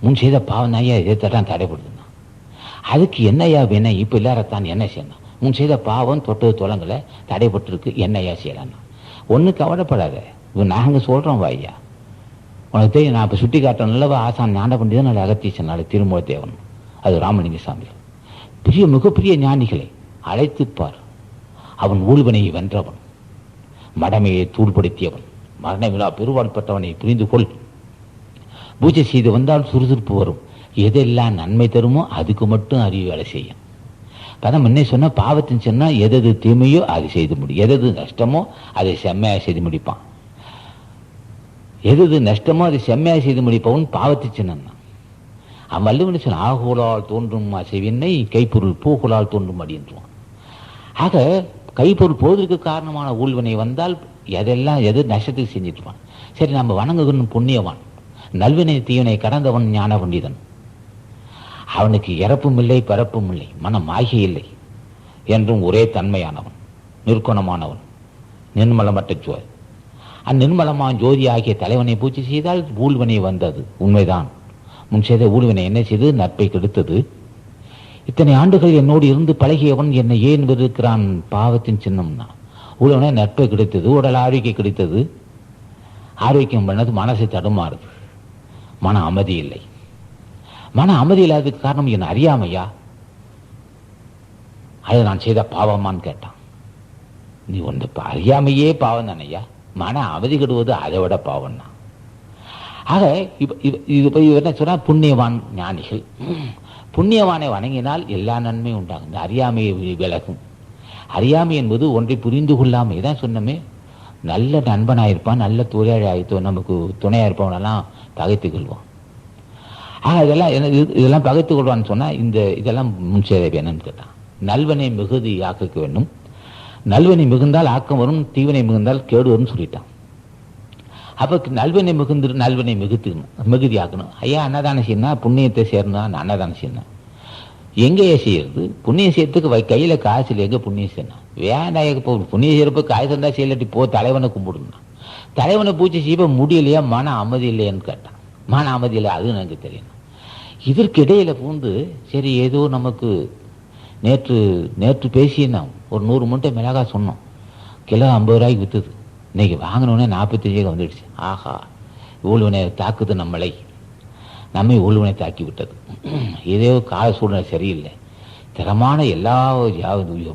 முன் செய்த பாவம் தாயா எதைத்தான் தடைப்படுதுன்னா, அதுக்கு என்னையா வினை? இப்போ எல்லாரத்தான் என்ன செய்யணும்? முன் செய்த பாவம் தொட்டது தொலங்களை தடைப்பட்டிருக்கு, என்னையா செய்யலான்னா, ஒன்றும் கவலைப்படாத, இப்போ நாங்கள் சொல்கிறோம் வாய்யா, உனக்கு தெரியும், நான் இப்போ சுட்டி காட்டுறோம் நல்லவா ஆசான் ஞான பண்டிதன் நல்ல அகத்தீசன் நாள் திருமூல தேவன், அது ராமலிங்க சாமி, மிகப்பெரிய ஞானிகளை அழைத்துப்பார். அவன் ஊழ்வினையை வென்றவன், மடமையை தூள்படுத்தியவன், மரண விழா பெருவாள் பெற்றவனை புரிந்து கொள். பூஜை செய்து வந்தால் சுறுசுறுப்பு வரும், எதெல்லாம் நன்மை தருமோ அதுக்கு மட்டும் அறிவு வேலை செய்யும். பதம் என்ன சொன்னா, பாவத்தின் சொன்னா எது தீமையோ அதை செய்து முடியும், எது நஷ்டமோ அதை செம்மையாக செய்து முடிப்பான். எது நஷ்டமோ அதை செம்மையாக செய்து முடிப்பவன் பாவத்தை சின்னம். அவன் வள்ளுவன் சொன்ன ஆகுலால் தோன்றும் அசைவின்மை கைப்பொருள் பூகுலால் தோன்றும் அப்படின்றான். ஆக கைப்பொருள் போவதற்கு காரணமான ஊழ்வினை வந்தால் எது நஷ்டத்துக்கு செஞ்சிட்டுவான். சரி, நம்ம வணங்குகிறோம் புண்ணியவான், நல்வினை தீவினை கடந்தவன் ஞான பண்டிதன். அவனுக்கு இறப்பும் இல்லை பிறப்பும் இல்லை, மனம் மாயை இல்லை என்றும் ஒரே தன்மையானவன், நிற்குணமானவன், நிர்மலமற்ற ஜோதி. அந்நிர்மலமான ஜோதி ஆகிய தலைவனை பூச்சி செய்தால் ஊழ்வினை வந்தது உண்மைதான். முன் செய்த ஊழ்வினை என்ன செய்து நட்பை கெடுத்தது. இத்தனை ஆண்டுகள் என்னோடு இருந்து பழகியவன் என்னை ஏன் வெறுக்கிறான்? பாவத்தின் சின்னம்னா ஊழ்வினை நட்பை கெடுத்தது, உடல் ஆரோக்கியம் கெடுத்தது. ஆரோக்கியம் பண்ணது மனசை தடுமாறுது, மன அமைதி இல்லை. மன அமைதி இல்லாததுக்கு காரணம் என் அறியாமையா? அது நான் செய்த பாவமான்னு கேட்டான். நீ ஒன்று அறியாமையே பாவம் தானையா, மன அமைதி கெடுவது அதை விட பாவம் தான். ஆக இது என்ன சொன்னா, புண்ணியவான் ஞானிகள் புண்ணியவானை வணங்கினால் எல்லா நன்மையும் உண்டாகும், இந்த அறியாமையை விலகும். அறியாமை என்பது ஒன்றை புரிந்து கொள்ளாமை தான் சொன்னமே. நல்ல நண்பனாயிருப்பான், நல்ல தொழிலாளி நமக்கு துணையா இருப்பவனெல்லாம் பகைத்து கொள்வான். ஆக இதெல்லாம் பகைத்து கொள்வான்னு சொன்னா இதெல்லாம் முன்சேதவை என்னன்னு கேட்டான். நல்வனை மிகுதி ஆக்க வேண்டும். நல்வனை மிகுந்தால் ஆக்கம் வரும், தீவனை மிகுந்தால் கேடு வரும்னு சொல்லிட்டான். அப்போ நல்வனை நல்வனை மிகுதி ஆக்கணும். ஐயா அன்னதானம் செய்யணும், புண்ணியத்தை சேரணும், அன்னதானம் செய்யணும். எங்கேயே செய்யறது? புண்ணியம் செய்யறதுக்கு கையில காசு இல்லை, எங்க புண்ணியம் செய்யணும்? வேண்டாம், புண்ணியம் செய்யறப்ப காசு இருந்தா செய்யலாட்டி போ, தலைவனை கும்பிடணும். தலைவனை பூச்சி செய்ய முடியலையா, மன அமைதி இல்லையான்னு கேட்டான். மன அமைதி இல்லை, அது எனக்கு தெரியணும். இதற்கு இடையில பூந்து சரி ஏதோ நமக்கு நேற்று பேசினோம், ஒரு 100 மூட்டை மிளகா சொன்னோம், கிலோ 50 ரூபாய்க்கு விற்றுது. இன்னைக்கு வாங்கினோடனே 45 வந்துடுச்சு. ஆஹா, ஊழ்வினை தாக்குது, நம்மை ஊழ்வினை தாக்கி விட்டது. ஏதோ கால சூழ்நிலை சரியில்லை, தரமான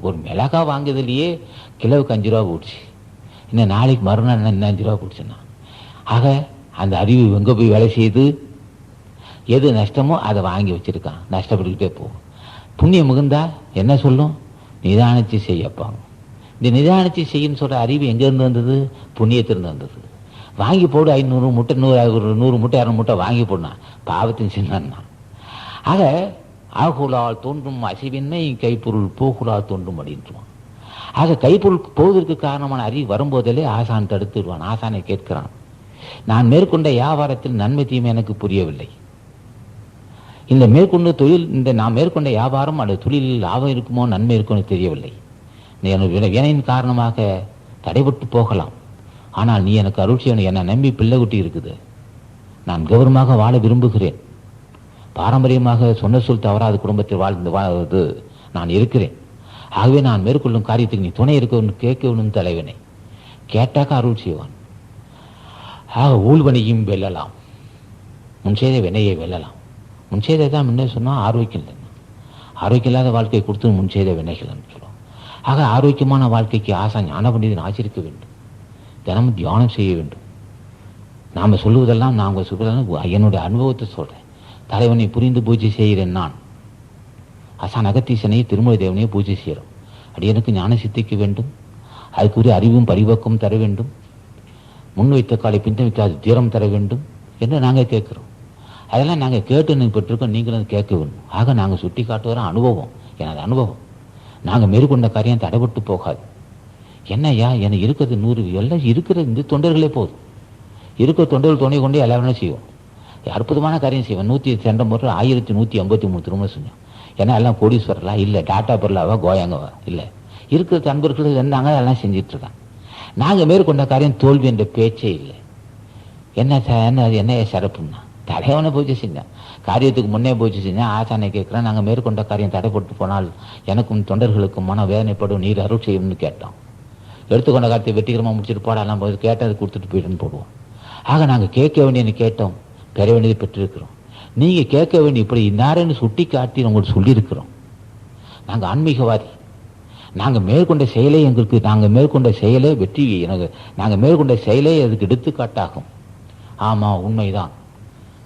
ஒரு மிளகா வாங்கியதுலேயே கிலோவுக்கு 5 ரூபா போடுச்சு. இன்னும் நாளைக்கு மறுநாள் இன்னும் 5 ரூபா போடுச்சுன்னா, ஆக அந்த அறிவு எங்கே போய் வேலை செய்யுது? எது நஷ்டமோ அதை வாங்கி வச்சிருக்கான், நஷ்டப்பட்டுக்கிட்டே போகும். புண்ணியம் மிகுந்தா என்ன சொல்லும்? நிதானிச்சு செய்யப்பாங்க. இந்த நிதானிச்சு செய்யன்னு சொல்ற அறிவு எங்கேருந்து வந்தது? புண்ணியத்திலிருந்து வந்தது. வாங்கி போடு, 500 மூட்டை 100 மூட்டை 200 மூட்டை வாங்கி போடனா, பாவத்தின் சின்னன்னா. ஆக ஆகுலால் தோன்றும் அசைவின்மை கைப்பொருள் போகுலால் தோன்றும் அப்படின்றான். ஆக கைப்பொருள் போவதற்கு காரணமான அறிவு வரும்போதிலே ஆசான் தடுத்து விடுவான். ஆசானை கேட்கிறான், நான் மேற்கொண்ட வியாபாரத்தில் நன்மை தீமை எனக்கு புரியவில்லை. நான் மேற்கொண்ட வியாபாரம் அல்லது தொழிலில் லாபம் இருக்குமோ நன்மை இருக்குமோ தெரியவில்லை. வினையின் காரணமாக தடைபட்டு போகலாம். ஆனால் நீ எனக்கு அருள் செய்யணும். என்னை நம்பி பிள்ளை குட்டி இருக்குது, நான் கௌரவமாக வாழ விரும்புகிறேன். பாரம்பரியமாக சொன்ன சொல் தவறாத குடும்பத்தில் வாழ்ந்து நான் இருக்கிறேன். ஆகவே நான் மேற்கொள்ளும் காரியத்துக்கு நீ துணை இருக்க கேட்கணும் தலைவனை. கேட்டாக்க அருள் செய்வான். ஆக ஊழ்வனையும் வெல்லலாம், முன்செய்த வினையை வெல்லலாம். முன்செய்தை தான் முன்னே சொன்னால் ஆரோக்கியம் இல்லைன்னா, ஆரோக்கியம் இல்லாத வாழ்க்கையை கொடுத்து முன்செய்த வினைகள்னு சொல்லுவோம். ஆக ஆரோக்கியமான வாழ்க்கைக்கு ஆசா ஞான பண்டிதன் ஆச்சரிக்க வேண்டும், தினமும் தியானம் செய்ய வேண்டும். நாம் சொல்லுவதெல்லாம் நாங்கள் சொல்வதெல்லாம் என்னுடைய அனுபவத்தை சொல்கிறேன். தலைவனை புரிந்து பூஜை செய்கிறேன் நான். ஆசான் அகத்தீசனை திருமலை தேவனையை பூஜை செய்கிறோம். அடியனுக்கு ஞான சித்திக்க வேண்டும், அதுக்குரிய அறிவும் பரிபக்கம் தர வேண்டும், முன் வைத்த காலை பின் வைக்காது தீரம் தர வேண்டும் என்று நாங்கள் கேட்குறோம். அதெல்லாம் நாங்கள் கேட்டு பெற்றிருக்கோம், நீங்களும் கேட்க வேண்டும். ஆக நாங்கள் சுட்டி காட்டுவர அனுபவம், எனது அனுபவம். நாங்கள் மேற்கொண்ட காரியம் தடைபட்டு போகாது. என்னையா எனக்கு இருக்கிறது 100, எல்லாம் இருக்கிற இந்த தொண்டர்களே போதும். இருக்கிற தொண்டர்கள் துணை கொண்டு எல்லா வேணும் செய்வோம். அற்புதமான காரியம் செய்வோம். 102 முறை 1153 திரும்ப செஞ்சோம். ஏன்னா எல்லாம் கோடீஸ்வரலாம் இல்லை, டாட்டா பொருளாவா கோயாங்கவா இல்லை, இருக்கிற தன்பர்கள் இருந்தாங்க, அதெல்லாம் செஞ்சிட்ருக்காங்க. நாங்கள் மேற்கொண்ட காரியம் தோல்வி என்ற பேச்சே இல்லை. என்ன சிறப்புன்னா, தலைவனை பூஜை செஞ்சேன், காரியத்துக்கு முன்னே பூஜை செஞ்சேன். ஆசானை கேட்குறேன், நாங்கள் மேற்கொண்ட காரியம் தடைப்பட்டு போனால் எனக்கும் தொண்டர்களுக்கும் மன வேதனைப்படும், நீர் அருள் செய்யணும்னு கேட்டோம். எடுத்துக்கொண்ட காரியத்தை வெற்றிகரமாக முடிச்சுட்டு போடலாம் போது கேட்டது கொடுத்துட்டு போயிட்டுன்னு போடுவோம். ஆக நாங்கள் கேட்க வேண்டியது கேட்டோம், பெற வேண்டியது பெற்றிருக்கிறோம். நீங்கள் கேட்க வேண்டிய இப்படி இன்னாரன்னு சுட்டி காட்டி உங்களுக்கு சொல்லியிருக்கிறோம். நாங்கள் ஆன்மீகவாதி. நாங்கள் மேற்கொண்ட செயலே நாங்கள் மேற்கொண்ட செயலே வெற்றி, நாங்கள் மேற்கொண்ட செயலே அதுக்கு எடுத்துக்காட்டாகும். ஆமாம், உண்மைதான்.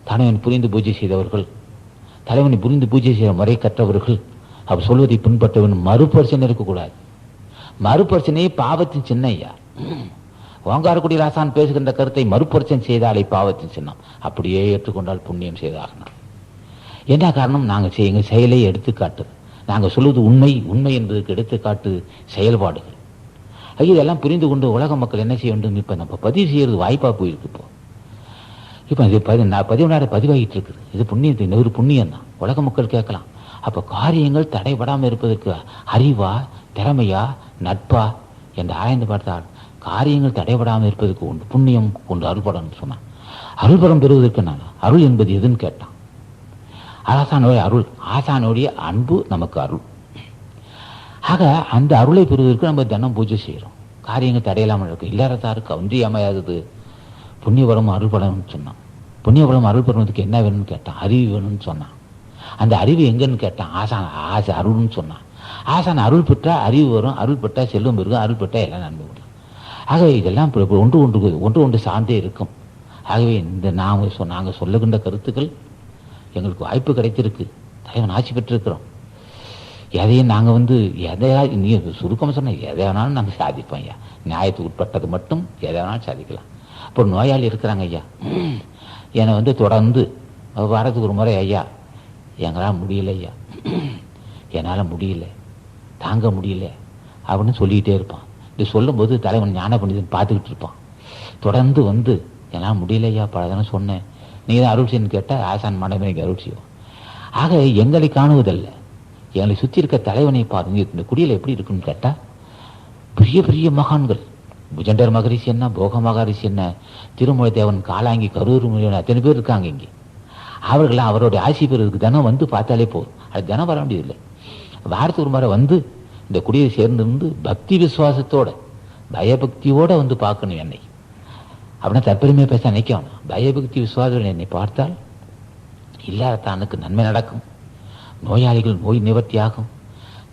தலைவனை புரிந்து பூஜை செய்தவர்கள், தலைவனை புரிந்து பூஜை செய்த முறை கற்றவர்கள், அவர் சொல்வதை பின்பற்ற வேண்டும். மறுபரிசனை இருக்கக்கூடாது. மறுபரிசனையே பாவத்தின் சின்ன ஐயா. ஓங்காரக்குடி ராசான் பேசுகின்ற கருத்தை மறுபரிசம் செய்தாலே பாவத்தின் சின்னம், அப்படியே ஏற்றுக்கொண்டால் புண்ணியம் செய்தாகணும். என்ன காரணம்? நாங்கள் எங்கள் செயலை எடுத்துக்காட்டு, நாங்கள் சொல்வது உண்மை, உண்மை என்பதற்கு எடுத்துக்காட்டு செயல்பாடுகள். இதெல்லாம் புரிந்து கொண்டு உலக மக்கள் என்ன செய்ய வேண்டும்? இப்போ நம்ம பதிவு செய்யறது வாய்ப்பாக போயிருக்கு. இப்போ இது 14 பதிவாகிட்டு இருக்குது. இது புண்ணியத்தை ஒரு புண்ணியம் தான். உலக மக்கள் கேட்கலாம், அப்போ காரியங்கள் தடைபடாமல் இருப்பதற்கு அறிவா, திறமையா, நட்பா என்று ஆய்ந்து பார்த்தால் காரியங்கள் தடைபடாமல் இருப்பதற்கு ஒன்று புண்ணியம், ஒன்று அருள்படம் சொன்னான். அருள்படம் பெறுவதற்கு நான் அருள் என்பது எதுன்னு கேட்டான். ஆசானோடைய அருள், ஆசானோடைய அன்பு நமக்கு அருள். ஆக அந்த அருளை பெறுவதற்கு நம்ம தினம் பூஜை செய்கிறோம். காரியங்கள் தடையில்லாமல் இருக்கு. இல்லறத்தாருக்கு ஒன்றியமையாதது புண்ணியபலம் அருள்படம்னு சொன்னான். புண்ணியபலம் அருள் பெறுவதற்கு என்ன வேணும்னு கேட்டான். அறிவு வேணும்னு சொன்னான். அந்த அறிவு எங்கன்னு கேட்டான். ஆசை அருள்னு சொன்னான். ஆசான் அருள் பெற்றா அறிவு வரும், அருள் பெற்றா செல்வம் இருக்கும், அருள் பெற்றா எல்லாம் நன்மை வரும். ஆகவே இதெல்லாம் ஒன்று சார்ந்தே இருக்கும். ஆகவே இந்த நாங்கள் சொல்லுகின்ற கருத்துக்கள் எங்களுக்கு வாய்ப்பு கிடைத்திருக்கு, தலைவன் ஆட்சி பெற்றிருக்கிறோம். எதையும் நாங்கள் எதையா நீ சுருக்கமாக சொன்ன எதை வேணாலும் நாங்கள் சாதிப்போம் ஐயா. நியாயத்துக்கு உட்பட்டது மட்டும் எதை வேணாலும் சாதிக்கலாம். இப்போ நோயாளி இருக்கிறாங்க ஐயா, என்னை தொடர்ந்து வாரத்துக்கு ஒரு முறை ஐயா எங்களால் முடியல ஐயா, என்னால் முடியல, தாங்க முடியல அப்படின்னு சொல்லிக்கிட்டே இருப்பான். இது சொல்லும்போது தலைவன் ஞான பண்டிதன் பார்த்துக்கிட்டு இருப்பான். தொடர்ந்து என்னால் முடியலையா, பலதானே சொன்னேன், நீங்கள் தான் அருள் செய்யணும்னு கேட்டால் ஆசான் மண்டபம் எனக்கு அருள் செய்வோம். ஆக எங்களை காணுவதல்ல, எங்களை சுற்றி இருக்க தலைவனை பாருங்க. இந்த குடியில் எப்படி இருக்குன்னு கேட்டால் பெரிய பெரிய மகான்கள், புஜண்டர் மகரிஷி என்ன, போக மகரிஷி என்ன, திருமலை தேவன், காலாங்கி, கரூர் முனிவன், அத்தனை பேர் இருக்காங்க இங்கே. அவர்களாம் அவருடைய ஆட்சி பெறுவதற்கு தினம் பார்த்தாலே போதும். அது தினம் வர வேண்டியதில்லை. வாரத்துக்கு ஒரு முறை இந்த குடியை சேர்ந்து பக்தி விசுவாசத்தோட, பயபக்தியோட பார்க்கணும் என்னை. அப்படின்னா தற்பெருமையை பேச நினைக்கணும். பயபக்தி விசுவாசம் என்னை பார்த்தால் இல்லாதத்தானுக்கு நன்மை நடக்கும், நோயாளிகள் நோய் நிவர்த்தியாகும்,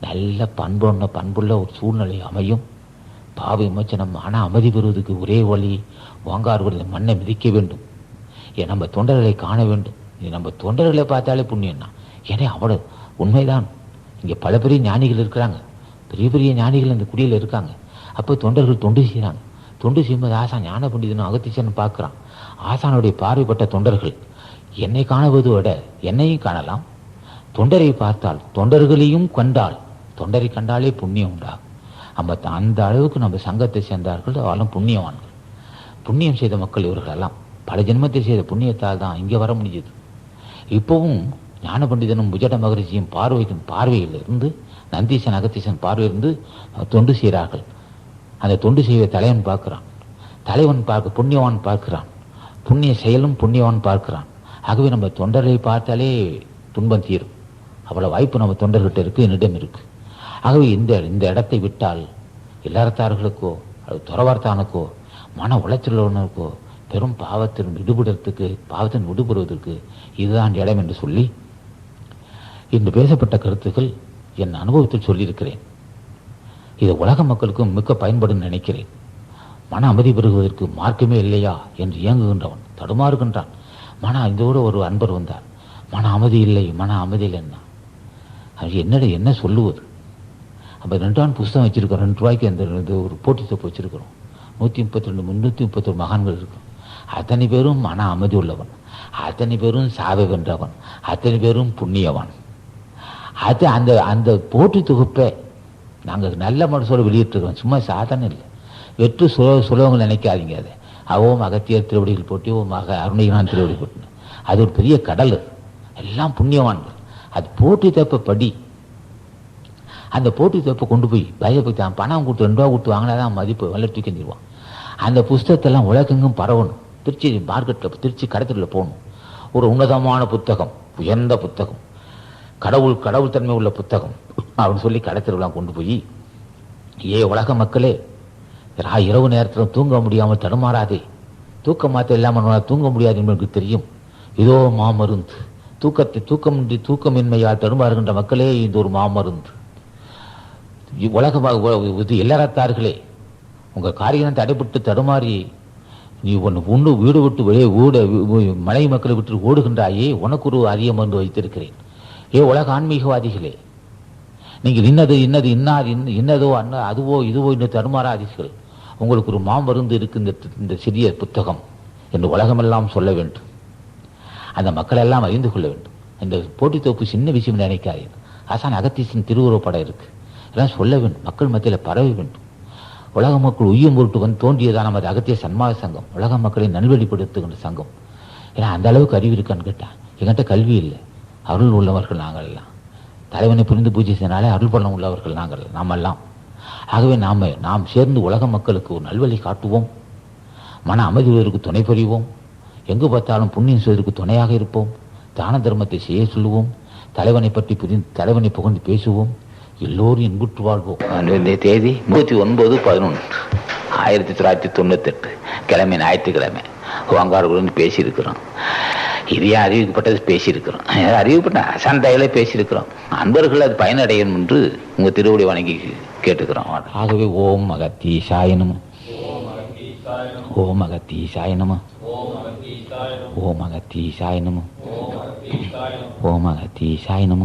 நல்ல பண்புள்ள ஒரு சூழ்நிலை அமையும், பாவ விமோச்சனம், மன அமைதி பெறுவதற்கு ஒரே வழி ஓங்காரக்குடியில் மண்ணை மிதிக்க வேண்டும். நம்ம தொண்டர்களை காண வேண்டும். நம்ம தொண்டர்களை பார்த்தாலே புண்ணியம்னா ஏன்னா அவ்வளோ உண்மைதான். இங்கே பல பெரிய ஞானிகள் இருக்கிறாங்க, பெரிய பெரிய ஞானிகள் இந்த குடியில் இருக்காங்க. அப்போ தொண்டர்கள் தொண்டு செய்கிறாங்க. தொண்டு செய்யும்போது ஆசான் ஞான பண்டிதனும் அகத்திசன் பார்க்குறான். ஆசானுடைய பார்வைப்பட்ட தொண்டர்கள் என்னை காணுவதை விட என்னையும் காணலாம். தொண்டரை பார்த்தால் தொண்டர்களையும் கண்டால், தொண்டரை கண்டாலே புண்ணியம் உண்டாகும். நம்ம அந்த அளவுக்கு நம்ம சங்கத்தை சேர்ந்தார்கள், அவளும் புண்ணியவான்கள். புண்ணியம் செய்த மக்கள் இவர்களெல்லாம் பல ஜென்மத்தை செய்த புண்ணியத்தால் தான் இங்கே வர முடியுது. இப்போவும் ஞான பண்டிதனும் புஜட மகரிஷியும் பார்வையிலிருந்து, நந்தீசன் அகத்தீசன் பார்வையிலிருந்து தொண்டு செய்கிறார்கள். அந்த தொண்டு செய்வ தலைவன் பார்க்கிறான், தலைவன் புண்ணியவான் பார்க்கிறான், புண்ணிய செயலும் புண்ணியவான் பார்க்கிறான். ஆகவே நம்ம தொண்டர்களை பார்த்தாலே துன்பம் தீரும். அவ்வளோ வாய்ப்பு நம்ம தொண்டர்கிட்ட இருக்கு, என்னிடம் இருக்கு. ஆகவே இந்த இடத்தை விட்டால் இல்லறத்தார்களுக்கோ அது துறவார்த்தானுக்கோ மன உளைச்சலுக்கோ பெரும் பாவத்தின் விடுபடுவதற்கு இதுதான் இடம் என்று சொல்லி இன்று பேசப்பட்ட கருத்துக்கள் என் அனுபவத்தில் சொல்லியிருக்கிறேன். இது உலக மக்களுக்கும் மிக்க பயன்படும் நினைக்கிறேன். மன அமைதி பெறுவதற்கு மார்க்கமே இல்லையா என்று இயங்குகின்றவன் தடுமாறுகின்றான். இதோடு ஒரு அன்பர் வந்தார், மன அமைதி இல்லைன்னா அது என்ன சொல்லுவது? அப்போ 2 புஸ்தகம் வச்சிருக்கோம், 2 ரூபாய்க்கு அந்த ஒரு போட்டி தொப்பு வச்சிருக்கிறோம். 331 மகான்கள் இருக்கும். அத்தனை பேரும் மன அமைதி உள்ளவன், அத்தனை பேரும் சாவை வென்றவன், அத்தனை பேரும் புண்ணியவன். அந்த போட்டி தொகுப்பை நாங்கள் நல்ல மனசோடு வெளியிட்டிருக்கிறோம். சும்மா சாதனை இல்லை, வெற்று சுலபங்கள் நினைக்காதீங்க. அதை ஓம் அகத்தியர் திருவடிகள் போட்டி, ஓம் அருணகிரிநாதன் திருவடி போட்டு, அது ஒரு பெரிய கடல், எல்லாம் புண்ணியவான்கள். அது போட்டி தப்ப படி. அந்த போட்டி தப்பை கொண்டு போய் பயபக்தி பணம் கொடுத்து 2 ரூபா கொடுத்து வாங்கினாதான் மதிப்பு வெள்ள தூக்கி செஞ்சிருவான். அந்த புஸ்தகத்தெல்லாம் உலகெங்கும் பரவணும். திருச்சி மார்க்கெட்டில், திருச்சி கடத்தலில் போகணும். ஒரு உன்னதமான புத்தகம், உயர்ந்த புத்தகம், கடவுள் தன்மை உள்ள புத்தகம் அப்படின்னு சொல்லி கடத்தலாம் கொண்டு போய், உலக மக்களே, இரவு நேரத்தில் தூங்க முடியாமல் தடுமாறாதே, தூக்க மாற்ற இல்லாமல் தூங்க முடியாது என்பதற்கு தெரியும். இதோ மாமருந்து, தூக்கமின்மையால் தடுமாறுகின்ற மக்களே, இது ஒரு மாமருந்து. இல்லறத்தார்களே, உங்கள் காரியம் தடைபட்டு தடுமாறி நீ ஒன்று வீடு விட்டு வெளியே மலை மக்களை விட்டு ஓடுகின்றாயே, உனக்கு ஒரு அரிய மருந்து வைத்திருக்கிறேன். உலக ஆன்மீகவாதிகளே, நீங்கள் இன்னதோ அதுவோ இதுவோ இன்னும் தடுமாறாதீர்கள். உங்களுக்கு ஒரு மாமருந்து இருக்கு இந்த சிறிய புத்தகம் என்று உலகமெல்லாம் சொல்ல வேண்டும். அந்த மக்கள் எல்லாம் அறிந்து கொள்ள வேண்டும். இந்த போட்டி தொகுப்பு சின்ன விஷயம் நினைக்காதீர்கள். ஆசான் அகத்தீசன் திருவுருவப்படம் இருக்கு, எல்லாம் சொல்ல வேண்டும், மக்கள் மத்தியில் பரவ வேண்டும். உலக மக்கள் உய்யும் பொருட்டு வந்து தோன்றியதான் நமது அகத்திய சன்மார்க்க சங்கம், உலக மக்களை நல்வழிப்படுத்துகின்ற சங்கம். ஏன்னா அந்த அளவுக்கு அறிவு இருக்கான்னு கேட்டான். எங்கிட்ட கல்வி இல்லை, அருள் உள்ளவர்கள் நாங்கள் எல்லாம். தலைவனை புரிந்து பூஜை செய்யனாலே அருள் பலம் உள்ளவர்கள் நாங்கள் நாமெல்லாம். ஆகவே நாம் சேர்ந்து உலக மக்களுக்கு ஒரு நல்வழி காட்டுவோம், மன அமைதிக்கு துணை புரிவோம், எங்கு பார்த்தாலும் புண்ணியம் செய்வதற்கு துணையாக இருப்போம், தான தர்மத்தை செய்ய சொல்லுவோம், தலைவனை பற்றி தலைவனை புகழ்ந்து பேசுவோம், எல்லோரும் இன்புற்று வாழ்வோம். தேதி 39/11/1998 கிழமை, ஞாயிற்றுக்கிழமை வாங்காடுன்னு பேசியிருக்கிறோம். இது ஏன் அறிவிக்கப்பட்டது பேசியிருக்கிறோம், அறிவிக்கப்பட்ட சந்தைகளை பேசியிருக்கிறோம். அன்பர்கள் அது பயனடையணும் என்று உங்கள் திருவடி வணங்கி கேட்டுக்கிறோம். ஆகவே ஓம் அகத்தீசாய நம, ஓம் அகத்தீசாய நம, ஓம் அகத்தீசாய நம, ஓம் அகத்தீசாய நம, ஓம் அகத்தீசாய நம,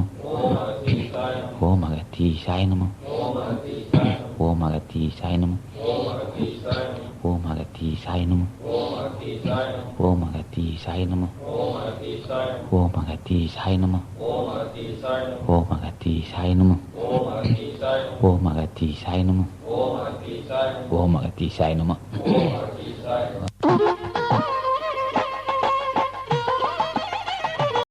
ஓம் அகத்தீசாய நம, ஓம் அகத்தீசாய நம, ஓம் அகத்தீசாய நம, ஓம் அகத்தீசாய நம, ஓம் அகத்தீசாய நம, ஓம் அகத்தீசாய நம, ஓம் அகத்தீசாய நம.